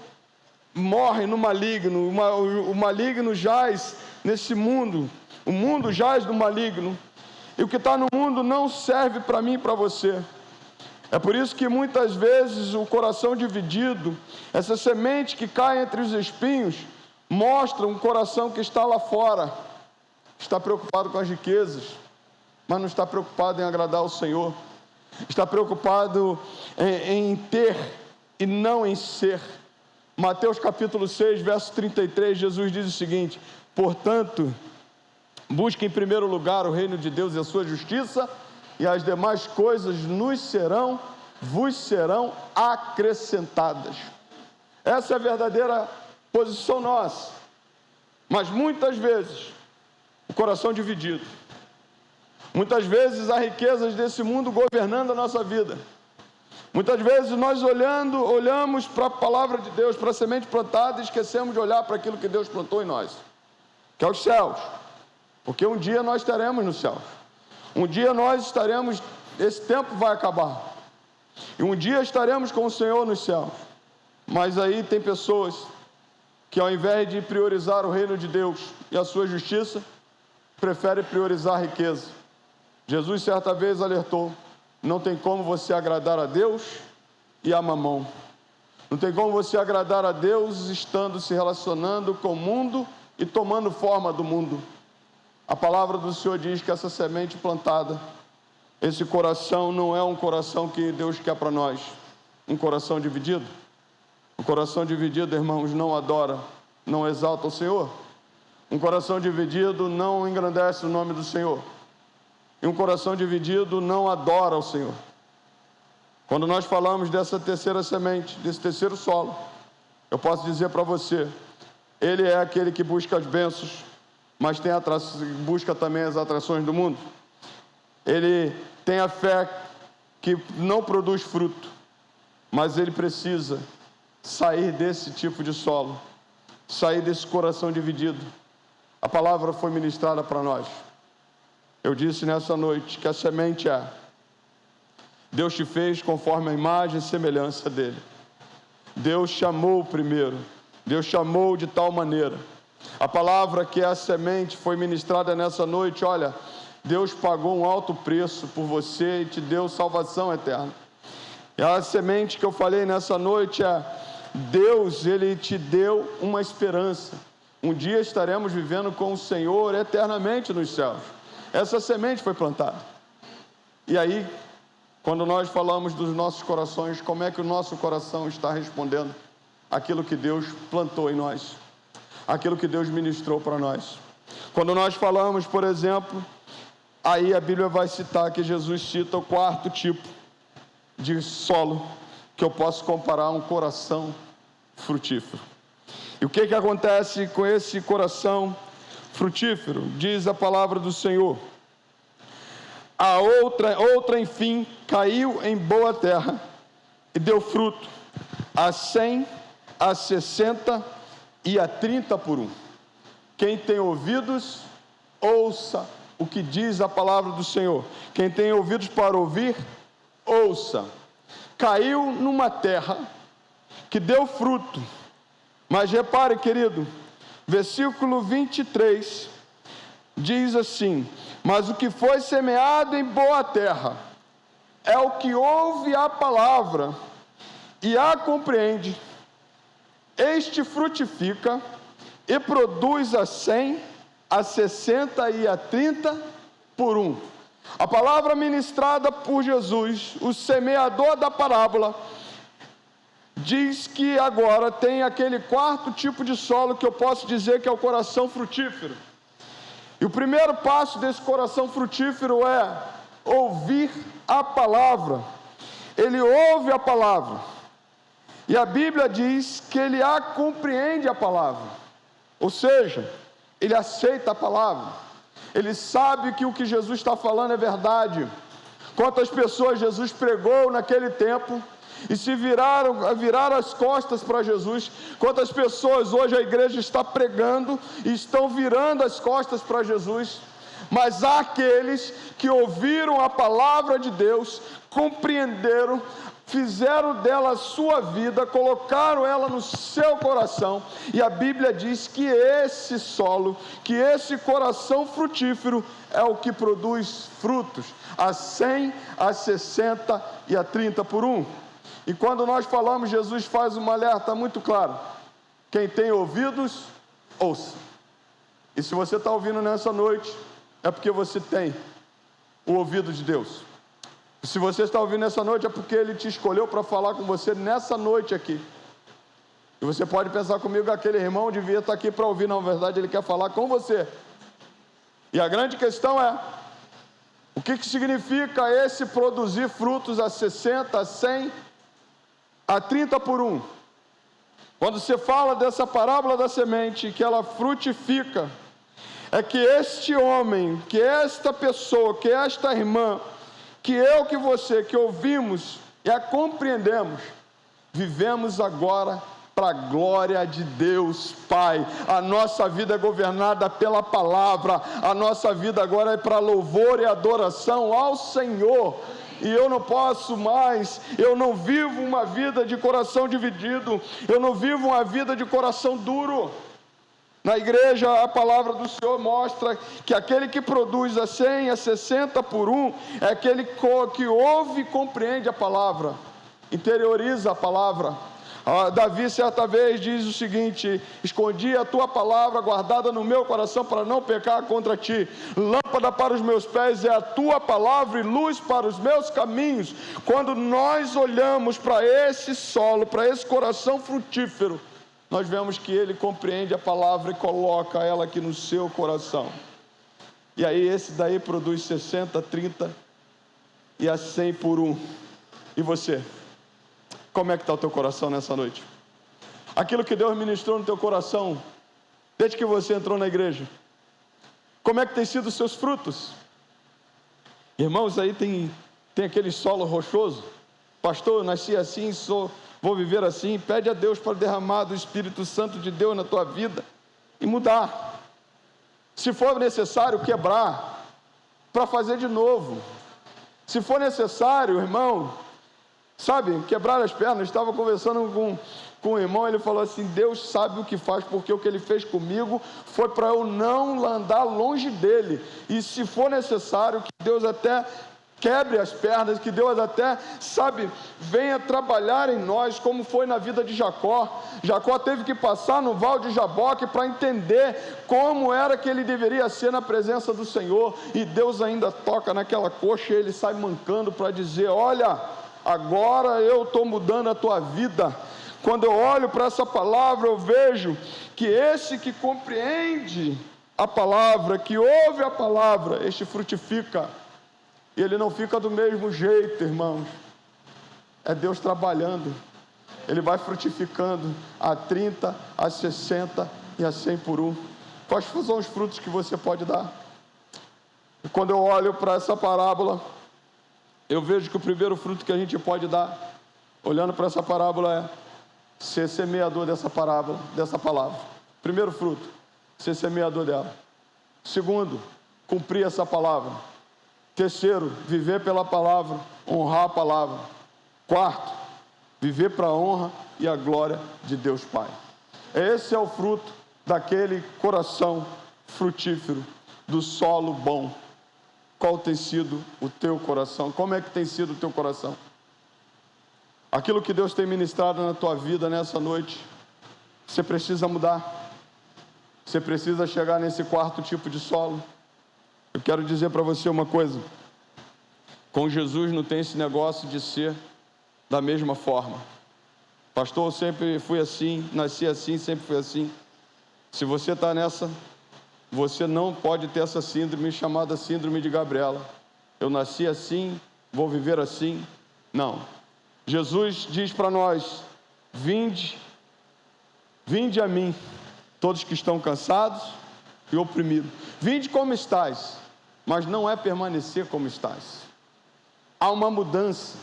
morre no maligno, o maligno jaz nesse mundo, o mundo jaz no maligno, e o que está no mundo não serve para mim e para você. É por isso que muitas vezes o coração dividido, essa semente que cai entre os espinhos, mostra um coração que está lá fora, está preocupado com as riquezas, mas não está preocupado em agradar ao Senhor, está preocupado em ter e não em ser. Mateus capítulo 6, verso 33, Jesus diz o seguinte: portanto, busque em primeiro lugar o reino de Deus e a sua justiça, e as demais coisas vos serão acrescentadas. Essa é a verdadeira posição nossa. Mas muitas vezes, o coração dividido, muitas vezes as riquezas desse mundo governando a nossa vida, muitas vezes nós olhamos para a palavra de Deus, para a semente plantada, e esquecemos de olhar para aquilo que Deus plantou em nós, que é os céus, porque um dia nós estaremos nos céus, um dia nós estaremos, esse tempo vai acabar, e um dia estaremos com o Senhor nos céus. Mas aí tem pessoas que, ao invés de priorizar o reino de Deus e a sua justiça, preferem priorizar a riqueza. Jesus certa vez alertou: não tem como você agradar a Deus e a mamão. Não tem como você agradar a Deus estando se relacionando com o mundo e tomando forma do mundo. A palavra do Senhor diz que essa semente plantada, esse coração não é um coração que Deus quer para nós. Um coração dividido. Um coração dividido, irmãos, não adora, não exalta o Senhor. Um coração dividido não engrandece o nome do Senhor. E um coração dividido não adora o Senhor. Quando nós falamos dessa terceira semente, desse terceiro solo, eu posso dizer para você, ele é aquele que busca as bênçãos, mas busca também as atrações do mundo. Ele tem a fé que não produz fruto, mas ele precisa sair desse tipo de solo, sair desse coração dividido. A palavra foi ministrada para nós. Eu disse nessa noite que a semente é: Deus te fez conforme a imagem e semelhança dele. Deus chamou primeiro, Deus chamou de tal maneira. A palavra que é a semente foi ministrada nessa noite. Olha, Deus pagou um alto preço por você e te deu salvação eterna. E a semente que eu falei nessa noite é: Deus, ele te deu uma esperança. Um dia estaremos vivendo com o Senhor eternamente nos céus. Essa semente foi plantada. E aí, quando nós falamos dos nossos corações, como é que o nosso coração está respondendo aquilo que Deus plantou em nós, aquilo que Deus ministrou para nós? Quando nós falamos, por exemplo, aí a Bíblia vai citar que Jesus cita o quarto tipo de solo que eu posso comparar a um coração frutífero. E o que acontece com esse coração frutífero? Diz a palavra do Senhor: a outra enfim caiu em boa terra e deu fruto a 100, a 60 e a 30 por um. Quem tem ouvidos, ouça o que diz a palavra do Senhor. Quem tem ouvidos para ouvir, ouça. Caiu numa terra que deu fruto. Mas repare, querido, versículo 23 diz assim: mas o que foi semeado em boa terra é o que ouve a palavra e a compreende. Este frutifica e produz a 100, a 60 e a 30 por um. A palavra ministrada por Jesus, o semeador da parábola, diz que agora tem aquele quarto tipo de solo que eu posso dizer que é o coração frutífero. E o primeiro passo desse coração frutífero é ouvir a palavra. Ele ouve a palavra. E a Bíblia diz que ele a compreende a palavra. Ou seja, ele aceita a palavra. Ele sabe que o que Jesus está falando é verdade. Quantas pessoas Jesus pregou naquele tempo e se viraram as costas para Jesus. Quantas pessoas hoje a igreja está pregando e estão virando as costas para Jesus. Mas há aqueles que ouviram a palavra de Deus, compreenderam, fizeram dela a sua vida, colocaram ela no seu coração, e a Bíblia diz que esse solo, que esse coração frutífero é o que produz frutos, a 100, a 60 e a 30 por 1. E quando nós falamos, Jesus faz um alerta muito claro: quem tem ouvidos, ouça. E se você está ouvindo nessa noite, é porque você tem o ouvido de Deus. Se você está ouvindo nessa noite, é porque Ele te escolheu para falar com você nessa noite aqui. E você pode pensar comigo, aquele irmão devia estar aqui para ouvir. Na verdade, ele quer falar com você. E a grande questão é, o que significa esse produzir frutos a 60, a 100, a 30 por 1? Quando você fala dessa parábola da semente, que ela frutifica, é que este homem, que esta pessoa, que esta irmã, que eu, que você, que ouvimos e a compreendemos, vivemos agora para a glória de Deus Pai. A nossa vida é governada pela palavra, a nossa vida agora é para louvor e adoração ao Senhor. E eu não posso mais, eu não vivo uma vida de coração dividido, eu não vivo uma vida de coração duro. Na igreja, a palavra do Senhor mostra que aquele que produz a 100, a 60 por 1, é aquele que ouve e compreende a palavra, interioriza a palavra. Davi certa vez diz o seguinte: escondi a tua palavra guardada no meu coração para não pecar contra ti. Lâmpada para os meus pés é a tua palavra e luz para os meus caminhos. Quando nós olhamos para esse solo, para esse coração frutífero, nós vemos que ele compreende a palavra e coloca ela aqui no seu coração. E aí esse daí produz 60, 30 e a 100 por 1. E você? Como é que está o teu coração nessa noite? Aquilo que Deus ministrou no teu coração, desde que você entrou na igreja, como é que tem sido os seus frutos? Irmãos, aí tem aquele solo rochoso. Pastor, eu nasci assim, vou viver assim. Pede a Deus para derramar do Espírito Santo de Deus na tua vida e mudar. Se for necessário, quebrar para fazer de novo. Se for necessário, irmão, sabe, quebrar as pernas. Eu estava conversando com um irmão, ele falou assim: Deus sabe o que faz, porque o que Ele fez comigo foi para eu não andar longe dEle. E se for necessário, que Deus até quebre as pernas, que Deus até, sabe, venha trabalhar em nós, como foi na vida de Jacó. Jacó teve que passar no Val de Jaboque para entender como era que ele deveria ser na presença do Senhor, e Deus ainda toca naquela coxa e ele sai mancando para dizer: olha, agora eu estou mudando a tua vida. Quando eu olho para essa palavra, eu vejo que esse que compreende a palavra, que ouve a palavra, este frutifica. E ele não fica do mesmo jeito, irmãos. É Deus trabalhando. Ele vai frutificando a 30, a 60 e a 100 por 1. Quais são os frutos que você pode dar? E quando eu olho para essa parábola, eu vejo que o primeiro fruto que a gente pode dar, olhando para essa parábola, é ser semeador dessa parábola, dessa palavra. Primeiro fruto, ser semeador dela. Segundo, cumprir essa palavra. Terceiro, viver pela palavra, honrar a palavra. Quarto, viver para a honra e a glória de Deus Pai. Esse é o fruto daquele coração frutífero, do solo bom. Qual tem sido o teu coração? Como é que tem sido o teu coração? Aquilo que Deus tem ministrado na tua vida nessa noite, você precisa mudar. Você precisa chegar nesse quarto tipo de solo. Eu quero dizer para você uma coisa: com Jesus não tem esse negócio de ser da mesma forma. Pastor, eu sempre fui assim, nasci assim, sempre fui assim. Se você está nessa, você não pode ter essa síndrome chamada síndrome de Gabriela. Eu nasci assim, vou viver assim. Não. Jesus diz para nós: vinde a mim, todos que estão cansados e oprimidos. Vinde como estás, mas não é permanecer como estás. Há uma mudança,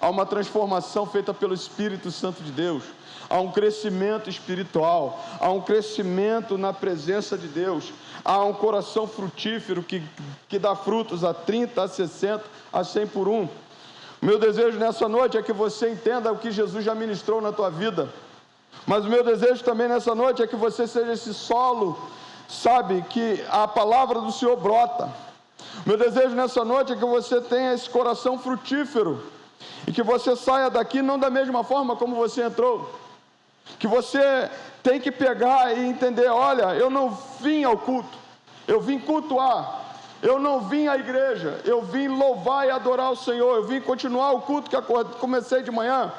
há uma transformação feita pelo Espírito Santo de Deus, há um crescimento espiritual, há um crescimento na presença de Deus, há um coração frutífero que dá frutos a 30, a 60, a 100 por um. O meu desejo nessa noite é que você entenda o que Jesus já ministrou na tua vida, mas o meu desejo também nessa noite é que você seja esse solo, sabe, que a palavra do Senhor brota. O meu desejo nessa noite é que você tenha esse coração frutífero e que você saia daqui não da mesma forma como você entrou, que você tem que pegar e entender: olha, eu não vim ao culto, eu vim cultuar. Eu não vim à igreja, eu vim louvar e adorar o Senhor, eu vim continuar o culto que comecei de manhã.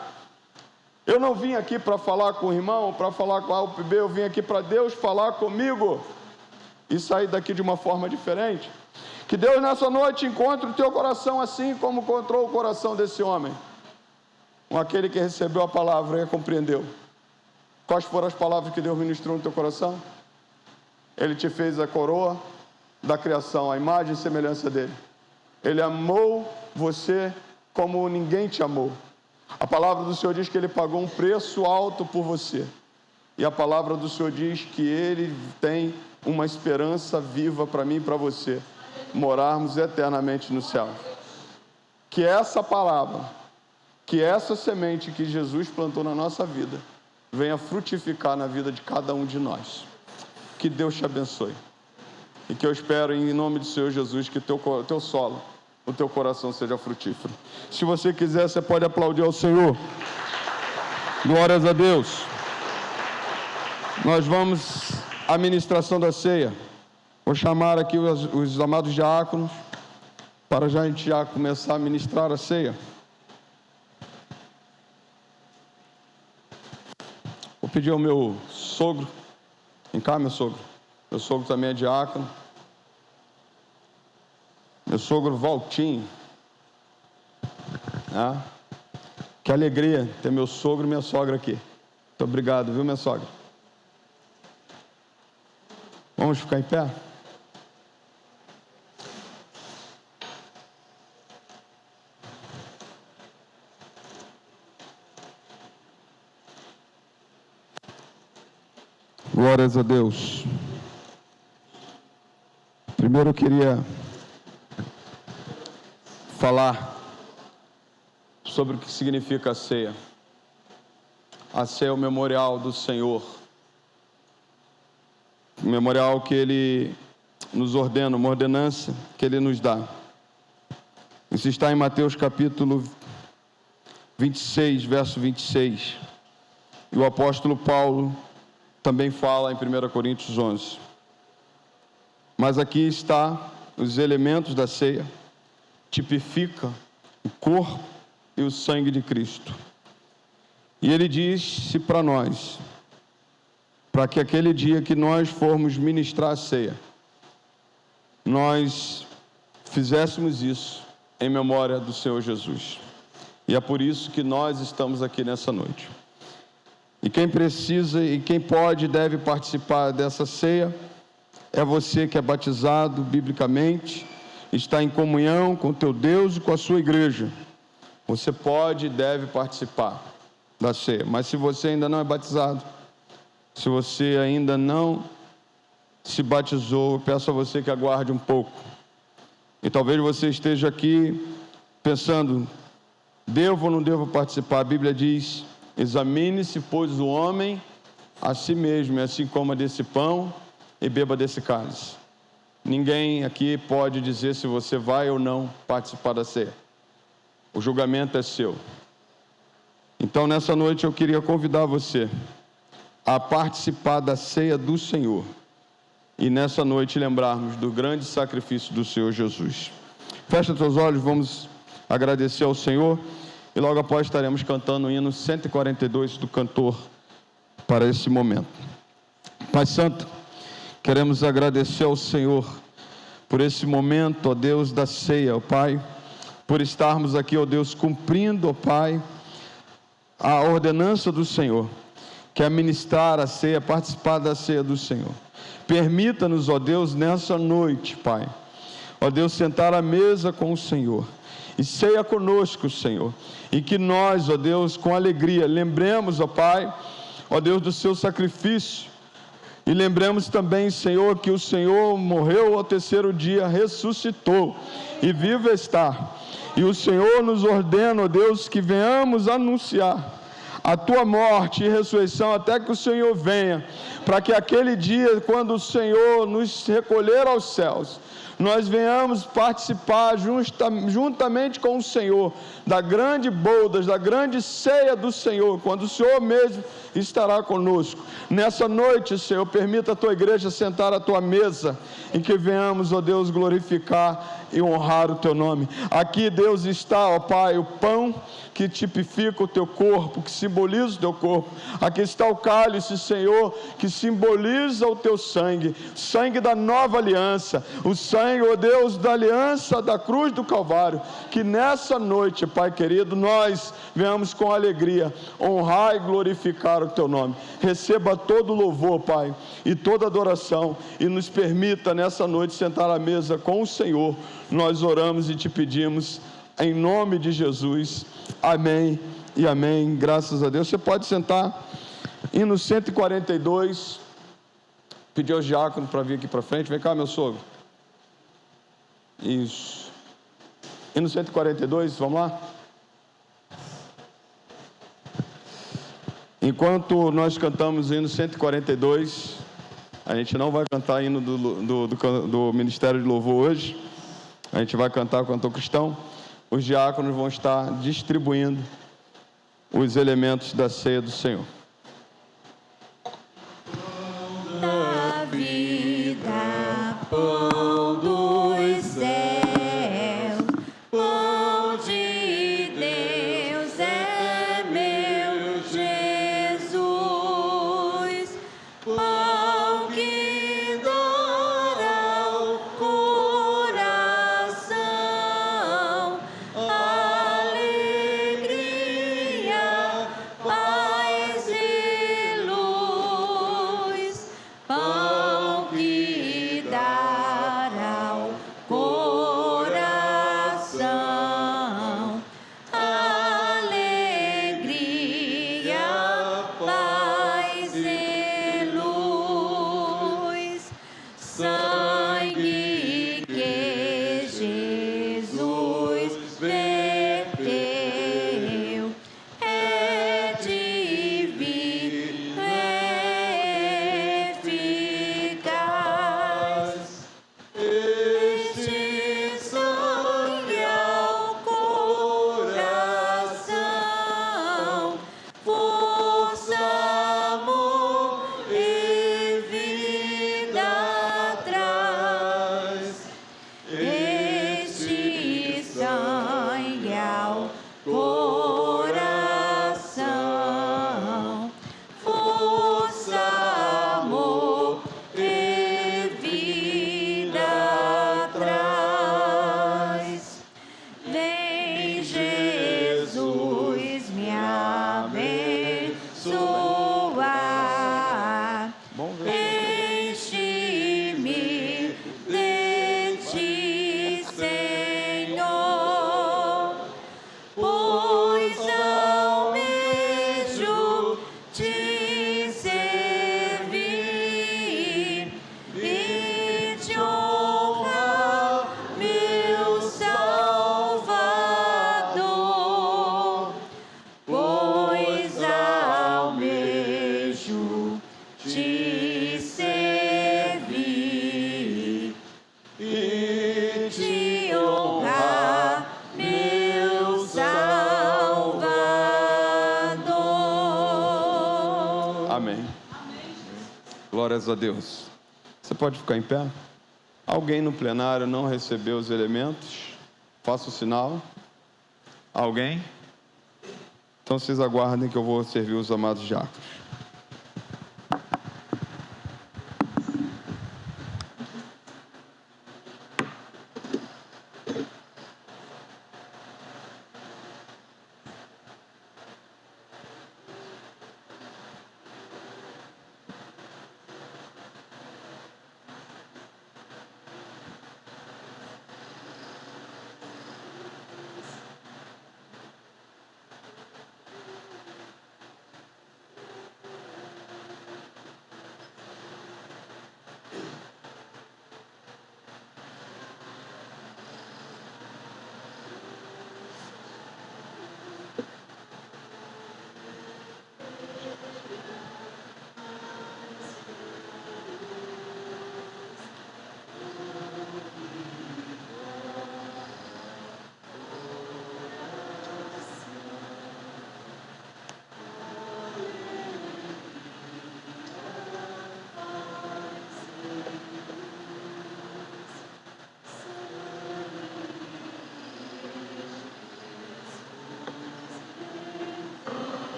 Eu não vim aqui para falar com o irmão, para falar com a UPB, eu vim aqui para Deus falar comigo e sair daqui de uma forma diferente. Que Deus nessa noite encontre o teu coração assim como encontrou o coração desse homem, com aquele que recebeu a palavra e a compreendeu. Quais foram as palavras que Deus ministrou no teu coração? Ele te fez a coroa da criação, a imagem e semelhança dele. Ele amou você como ninguém te amou. A palavra do Senhor diz que ele pagou um preço alto por você. E a palavra do Senhor diz que ele tem uma esperança viva para mim e para você, morarmos eternamente no céu. Que essa palavra, que essa semente que Jesus plantou na nossa vida, venha frutificar na vida de cada um de nós. Que Deus te abençoe. E que eu espero, em nome do Senhor Jesus, que o teu solo, o teu coração seja frutífero. Se você quiser, você pode aplaudir ao Senhor. Glórias a Deus. Nós vamos à ministração da ceia. Vou chamar aqui os amados diáconos para a gente já começar a ministrar a ceia. Vou pedir ao meu sogro. Vem cá, meu sogro. Meu sogro também é diácono. Meu sogro Valtinho. Que alegria ter meu sogro e minha sogra aqui. Muito obrigado, viu, minha sogra? Vamos ficar em pé? Glórias a Deus. Primeiro eu queria falar sobre o que significa a ceia. A ceia é o memorial do Senhor. O memorial que Ele nos ordena, uma ordenança que Ele nos dá. Isso está em Mateus capítulo 26, verso 26. E o apóstolo Paulo também fala em 1 Coríntios 11. Mas aqui está os elementos da ceia, tipifica o corpo e o sangue de Cristo. E ele disse para nós, para que aquele dia que nós formos ministrar a ceia, nós fizéssemos isso em memória do Senhor Jesus. E é por isso que nós estamos aqui nessa noite. E quem precisa e quem pode e deve participar dessa ceia é você que é batizado biblicamente, está em comunhão com o teu Deus e com a sua igreja. Você pode e deve participar da ceia. Mas se você ainda não é batizado, se você ainda não se batizou, eu peço a você que aguarde um pouco. E talvez você esteja aqui pensando: devo ou não devo participar? A Bíblia diz: examine-se, pois, o homem a si mesmo, e assim coma desse pão e beba desse cálice. Ninguém aqui pode dizer se você vai ou não participar da ceia. O julgamento é seu. Então, nessa noite, eu queria convidar você a participar da ceia do Senhor. E nessa noite lembrarmos do grande sacrifício do Senhor Jesus. Fecha teus olhos, vamos agradecer ao Senhor. e logo após estaremos cantando o hino 142 do cantor para esse momento. Pai Santo, queremos agradecer ao Senhor por esse momento, ó Deus, da ceia, ó Pai, por estarmos aqui, ó Deus, cumprindo, ó Pai, a ordenança do Senhor, que é ministrar a ceia, participar da ceia do Senhor. Permita-nos, ó Deus, nessa noite, Pai, ó Deus, sentar à mesa com o Senhor, e ceia conosco, Senhor, e que nós, ó Deus, com alegria, lembremos, ó Pai, ó Deus, do seu sacrifício, e lembremos também, Senhor, que o Senhor morreu ao terceiro dia, ressuscitou, e vivo está, e o Senhor nos ordena, ó Deus, que venhamos anunciar a Tua morte e ressurreição, até que o Senhor venha, para que aquele dia, quando o Senhor nos recolher aos céus, nós venhamos participar juntamente com o Senhor, da grande bodas, da grande ceia do Senhor, quando o Senhor mesmo estará conosco. Nessa noite, Senhor, permita a Tua igreja sentar à Tua mesa, em que venhamos, ó Deus, glorificar e honrar o Teu nome. Aqui, Deus, está, ó Pai, o pão que tipifica o Teu corpo, que simboliza o Teu corpo. Aqui está o cálice, Senhor, que simboliza o Teu sangue, sangue da nova aliança, o sangue, ó Deus, da aliança da cruz do Calvário. Que nessa noite, Pai querido, nós venhamos com alegria honrar e glorificar o Teu nome. Receba todo o louvor, Pai, e toda adoração, e nos permita nessa noite sentar à mesa com o Senhor. Nós oramos e Te pedimos em nome de Jesus. Amém e amém. Graças a Deus. Você pode sentar. Hino 142. Pedir aos diáconos para vir aqui para frente. Vem cá, meu sogro. Isso. Hino 142, vamos lá? Enquanto nós cantamos o hino 142, a gente não vai cantar hino do Ministério de Louvor hoje. A gente vai cantar o cantor cristão. Os diáconos vão estar distribuindo os elementos da ceia do Senhor. Da vida, pão dos céus, pão de Deus é meu Jesus, pão que dará ao coração alegria, paz e luz, pão que dará ao coração alegria, paz e luz, sangue que Jesus verteu é divino, é eficaz. Este sangue ao coração, força, amor e vida traz. Este sangue ao coração, força, amor e vida traz. Vem, Jesus, me abençoar. Enche-me de Ti, Senhor, pois almejo Te servir e Te honrar, meu Salvador, pois almejo Te servir e Te honrar, meu Salvador. Amém. Glórias a Deus. Você pode ficar em pé? Alguém no plenário não recebeu os elementos? Faça o sinal. Alguém? Então vocês aguardem que eu vou servir os amados diáconos.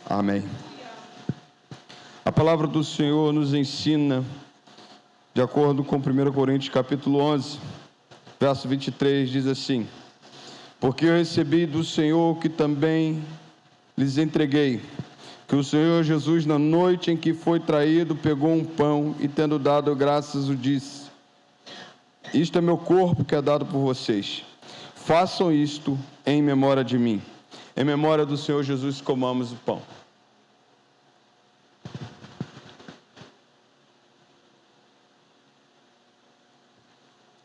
Amém. A palavra do Senhor nos ensina, de acordo com 1 Coríntios capítulo 11, verso 23, diz assim: porque eu recebi do Senhor o que também lhes entreguei, que o Senhor Jesus, na noite em que foi traído, pegou um pão e, tendo dado graças, o disse: isto é meu corpo que é dado por vocês. Façam isto em memória de mim. Em memória do Senhor Jesus, comamos o pão.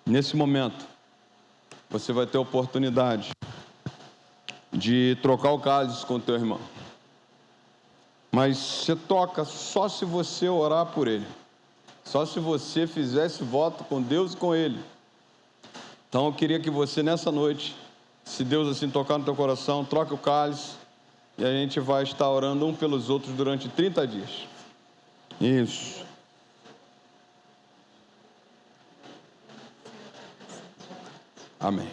Nesse momento, você vai ter a oportunidade de trocar o cálice com o teu irmão. Mas você toca só se você orar por ele. Só se você fizer esse voto com Deus e com ele. Então eu queria que você nessa noite, se Deus assim tocar no teu coração, troque o cálice e a gente vai estar orando um pelos outros durante 30 dias. Isso. Amém.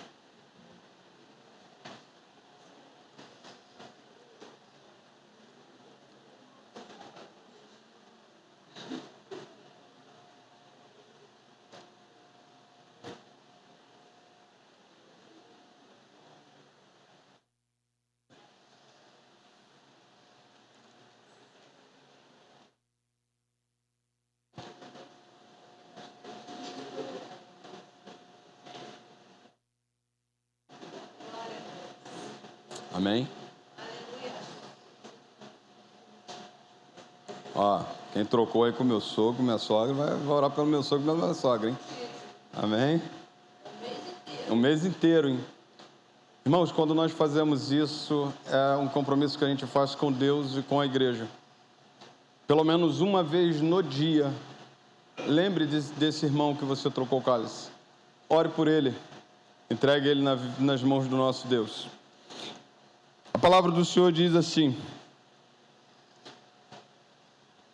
Amém? Ó, quem trocou aí com meu sogro, minha sogra, vai orar pelo meu sogro e pela minha sogra, hein? Amém? Um mês inteiro, hein? Irmãos, quando nós fazemos isso, é um compromisso que a gente faz com Deus e com a igreja. Pelo menos uma vez no dia, lembre desse irmão que você trocou o cálice. Ore por ele. Entregue ele nas mãos do nosso Deus. A palavra do Senhor diz assim: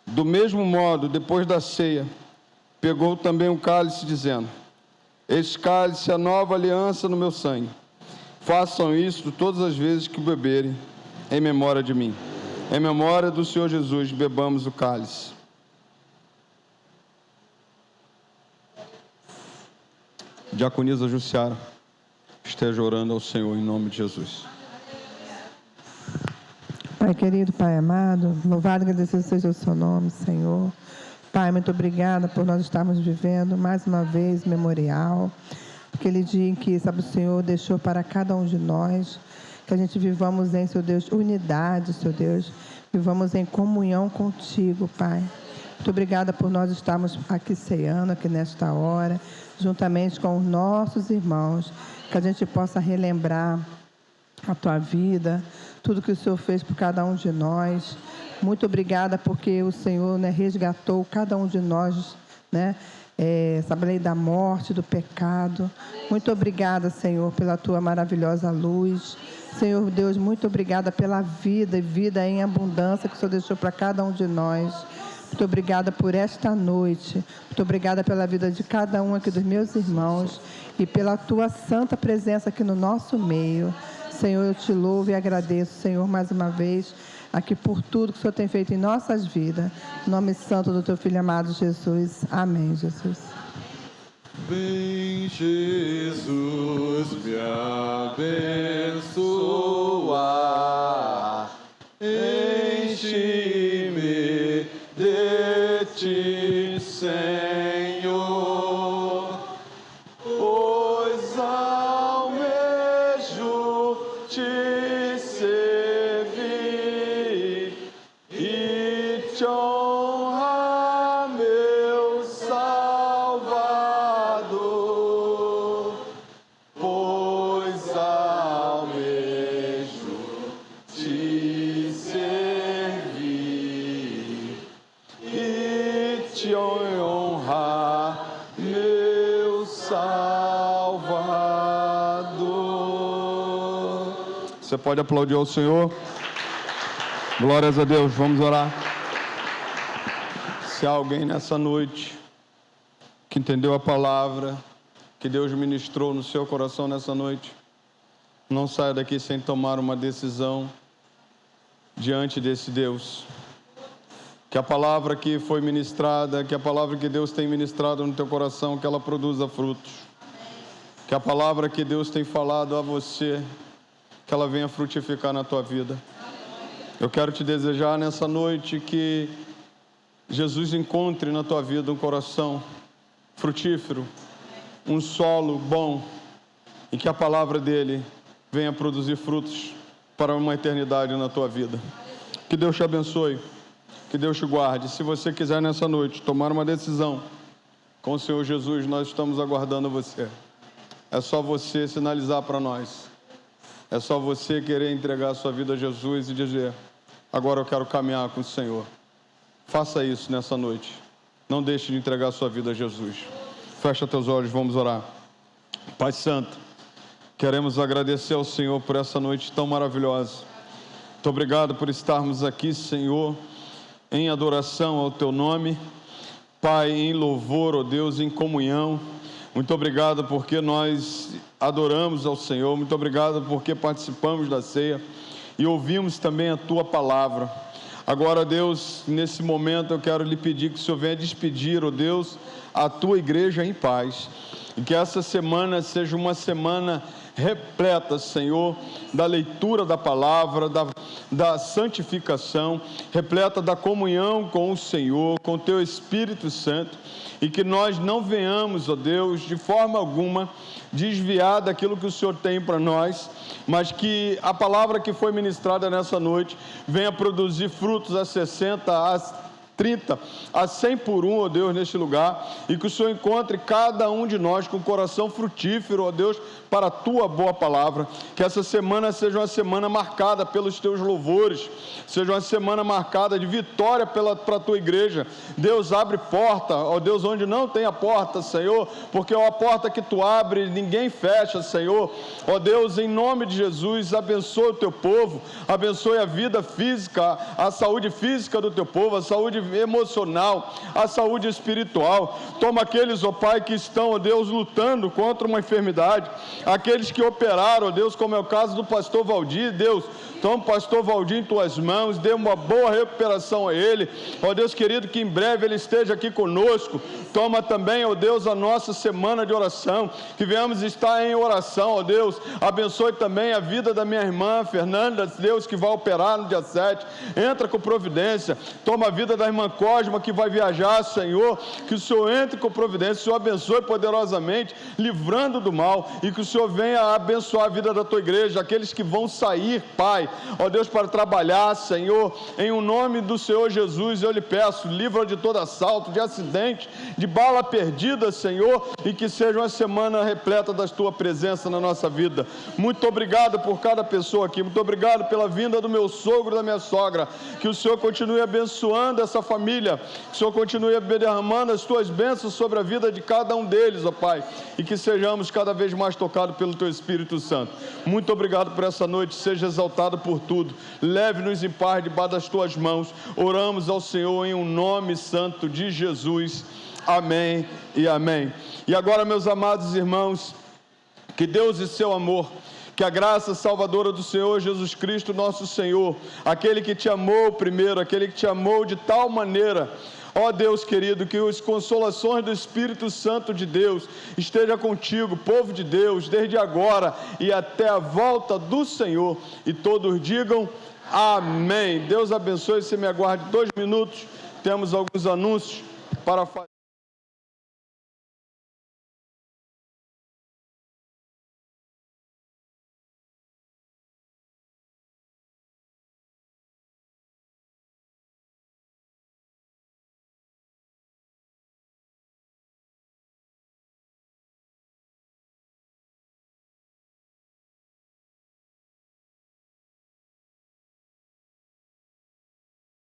do mesmo modo, depois da ceia, pegou também um cálice, dizendo: este cálice é a nova aliança no meu sangue. Façam isso todas as vezes que beberem, em memória de mim. Em memória do Senhor Jesus, bebamos o cálice. Diaconisa Jussiara, esteja orando ao Senhor em nome de Jesus. Pai querido, Pai amado, louvado e agradecido seja o seu nome, Senhor. Pai, muito obrigada por nós estarmos vivendo mais uma vez memorial, aquele dia em que, sabe, o Senhor deixou para cada um de nós, que a gente vivamos em, Seu Deus, unidade, Seu Deus, vivamos em comunhão contigo, Pai. Muito obrigada por nós estarmos aqui ceando, aqui nesta hora, juntamente com os nossos irmãos, que a gente possa relembrar a Tua vida, tudo que o Senhor fez por cada um de nós. Muito obrigada porque o Senhor, né, resgatou cada um de nós, né, sabe, a lei da morte, do pecado. Muito obrigada, Senhor, pela Tua maravilhosa luz. Senhor Deus, muito obrigada pela vida e vida em abundância que o Senhor deixou para cada um de nós. Muito obrigada por esta noite. Muito obrigada pela vida de cada um aqui dos meus irmãos e pela Tua santa presença aqui no nosso meio. Senhor, eu te louvo e agradeço, Senhor, mais uma vez, aqui por tudo que o Senhor tem feito em nossas vidas. Em nome santo do Teu Filho amado Jesus. Amém, Jesus. Vem, Jesus, me abençoar. Enche-me de Ti, Senhor, pois almejo Te servir e Te honrar, meu Salvador, pois almejo Te servir e Te honrar, meu Salvador. Você pode aplaudir ao Senhor? Glórias a Deus, vamos orar. Se há alguém nessa noite que entendeu a palavra que Deus ministrou no seu coração nessa noite, não saia daqui sem tomar uma decisão diante desse Deus. Que a palavra que foi ministrada, que a palavra que Deus tem ministrado no teu coração, que ela produza frutos. Que a palavra que Deus tem falado a você, que ela venha frutificar na tua vida. Eu quero te desejar nessa noite que Jesus encontre na tua vida um coração frutífero, um solo bom, e que a palavra dele venha produzir frutos para uma eternidade na tua vida. Que Deus te abençoe, que Deus te guarde. Se você quiser nessa noite tomar uma decisão com o Senhor Jesus, nós estamos aguardando você. É só você sinalizar para nós. É só você querer entregar a sua vida a Jesus e dizer: agora eu quero caminhar com o Senhor. Faça isso nessa noite. Não deixe de entregar a sua vida a Jesus. Fecha teus olhos, vamos orar. Pai Santo, queremos agradecer ao Senhor por essa noite tão maravilhosa. Muito obrigado por estarmos aqui, Senhor, em adoração ao Teu nome. Pai, em louvor, ó Deus, em comunhão. Muito obrigado porque nós adoramos ao Senhor. Muito obrigado porque participamos da ceia e ouvimos também a Tua palavra. Agora, Deus, nesse momento eu quero lhe pedir que o Senhor venha despedir, ó Deus, a Tua igreja em paz. E que essa semana seja uma semana repleta, Senhor, da leitura da palavra, da santificação, repleta da comunhão com o Senhor, com o Teu Espírito Santo, e que nós não venhamos, ó Deus, de forma alguma desviar daquilo que o Senhor tem para nós, mas que a palavra que foi ministrada nessa noite venha produzir frutos a 60, a 30 a 100 por 1, ó Deus, neste lugar, e que o Senhor encontre cada um de nós com coração frutífero, ó Deus, para a Tua boa palavra. Que essa semana seja uma semana marcada pelos Teus louvores, seja uma semana marcada de vitória para a Tua igreja. Deus, abre porta, ó Deus, onde não tem a porta, Senhor, porque é a porta que Tu abre, ninguém fecha, Senhor. Ó Deus, em nome de Jesus, abençoe o Teu povo, abençoe a vida física, a saúde física do Teu povo, a saúde emocional, a saúde espiritual. Toma aqueles, ó Pai, que estão, ó Deus, lutando contra uma enfermidade, aqueles que operaram, ó Deus, como é o caso do pastor Valdir. Deus, toma o pastor Valdir em Tuas mãos, dê uma boa recuperação a ele, ó Deus querido, que em breve ele esteja aqui conosco. Toma também, ó Deus, a nossa semana de oração, que venhamos estar em oração, ó Deus. Abençoe também a vida da minha irmã Fernanda, Deus, que vai operar no dia 7, entra com providência. Toma a vida da irmã Cosma, que vai viajar, Senhor, que o Senhor entre com providência, o Senhor abençoe poderosamente, livrando do mal, e que o Senhor venha abençoar a vida da Tua igreja, aqueles que vão sair, Pai, ó Deus, para trabalhar, Senhor, em o nome do Senhor Jesus, eu lhe peço, livra de todo assalto, de acidente, de bala perdida, Senhor, e que seja uma semana repleta da Tua presença na nossa vida. Muito obrigado por cada pessoa aqui, muito obrigado pela vinda do meu sogro e da minha sogra, que o Senhor continue abençoando essa família, que o Senhor continue derramando as Tuas bênçãos sobre a vida de cada um deles, ó Pai, e que sejamos cada vez mais tocados pelo Teu Espírito Santo. Muito obrigado por essa noite, seja exaltado por tudo, leve-nos em paz debaixo das Tuas mãos, oramos ao Senhor em um nome santo de Jesus, amém e amém. E agora, meus amados irmãos, que Deus e seu amor, que a graça salvadora do Senhor Jesus Cristo, nosso Senhor, aquele que te amou primeiro, aquele que te amou de tal maneira, ó Deus querido, que as consolações do Espírito Santo de Deus esteja contigo, povo de Deus, desde agora e até a volta do Senhor. E todos digam amém. Deus abençoe. Você me aguarde 2 minutos, temos alguns anúncios para fazer.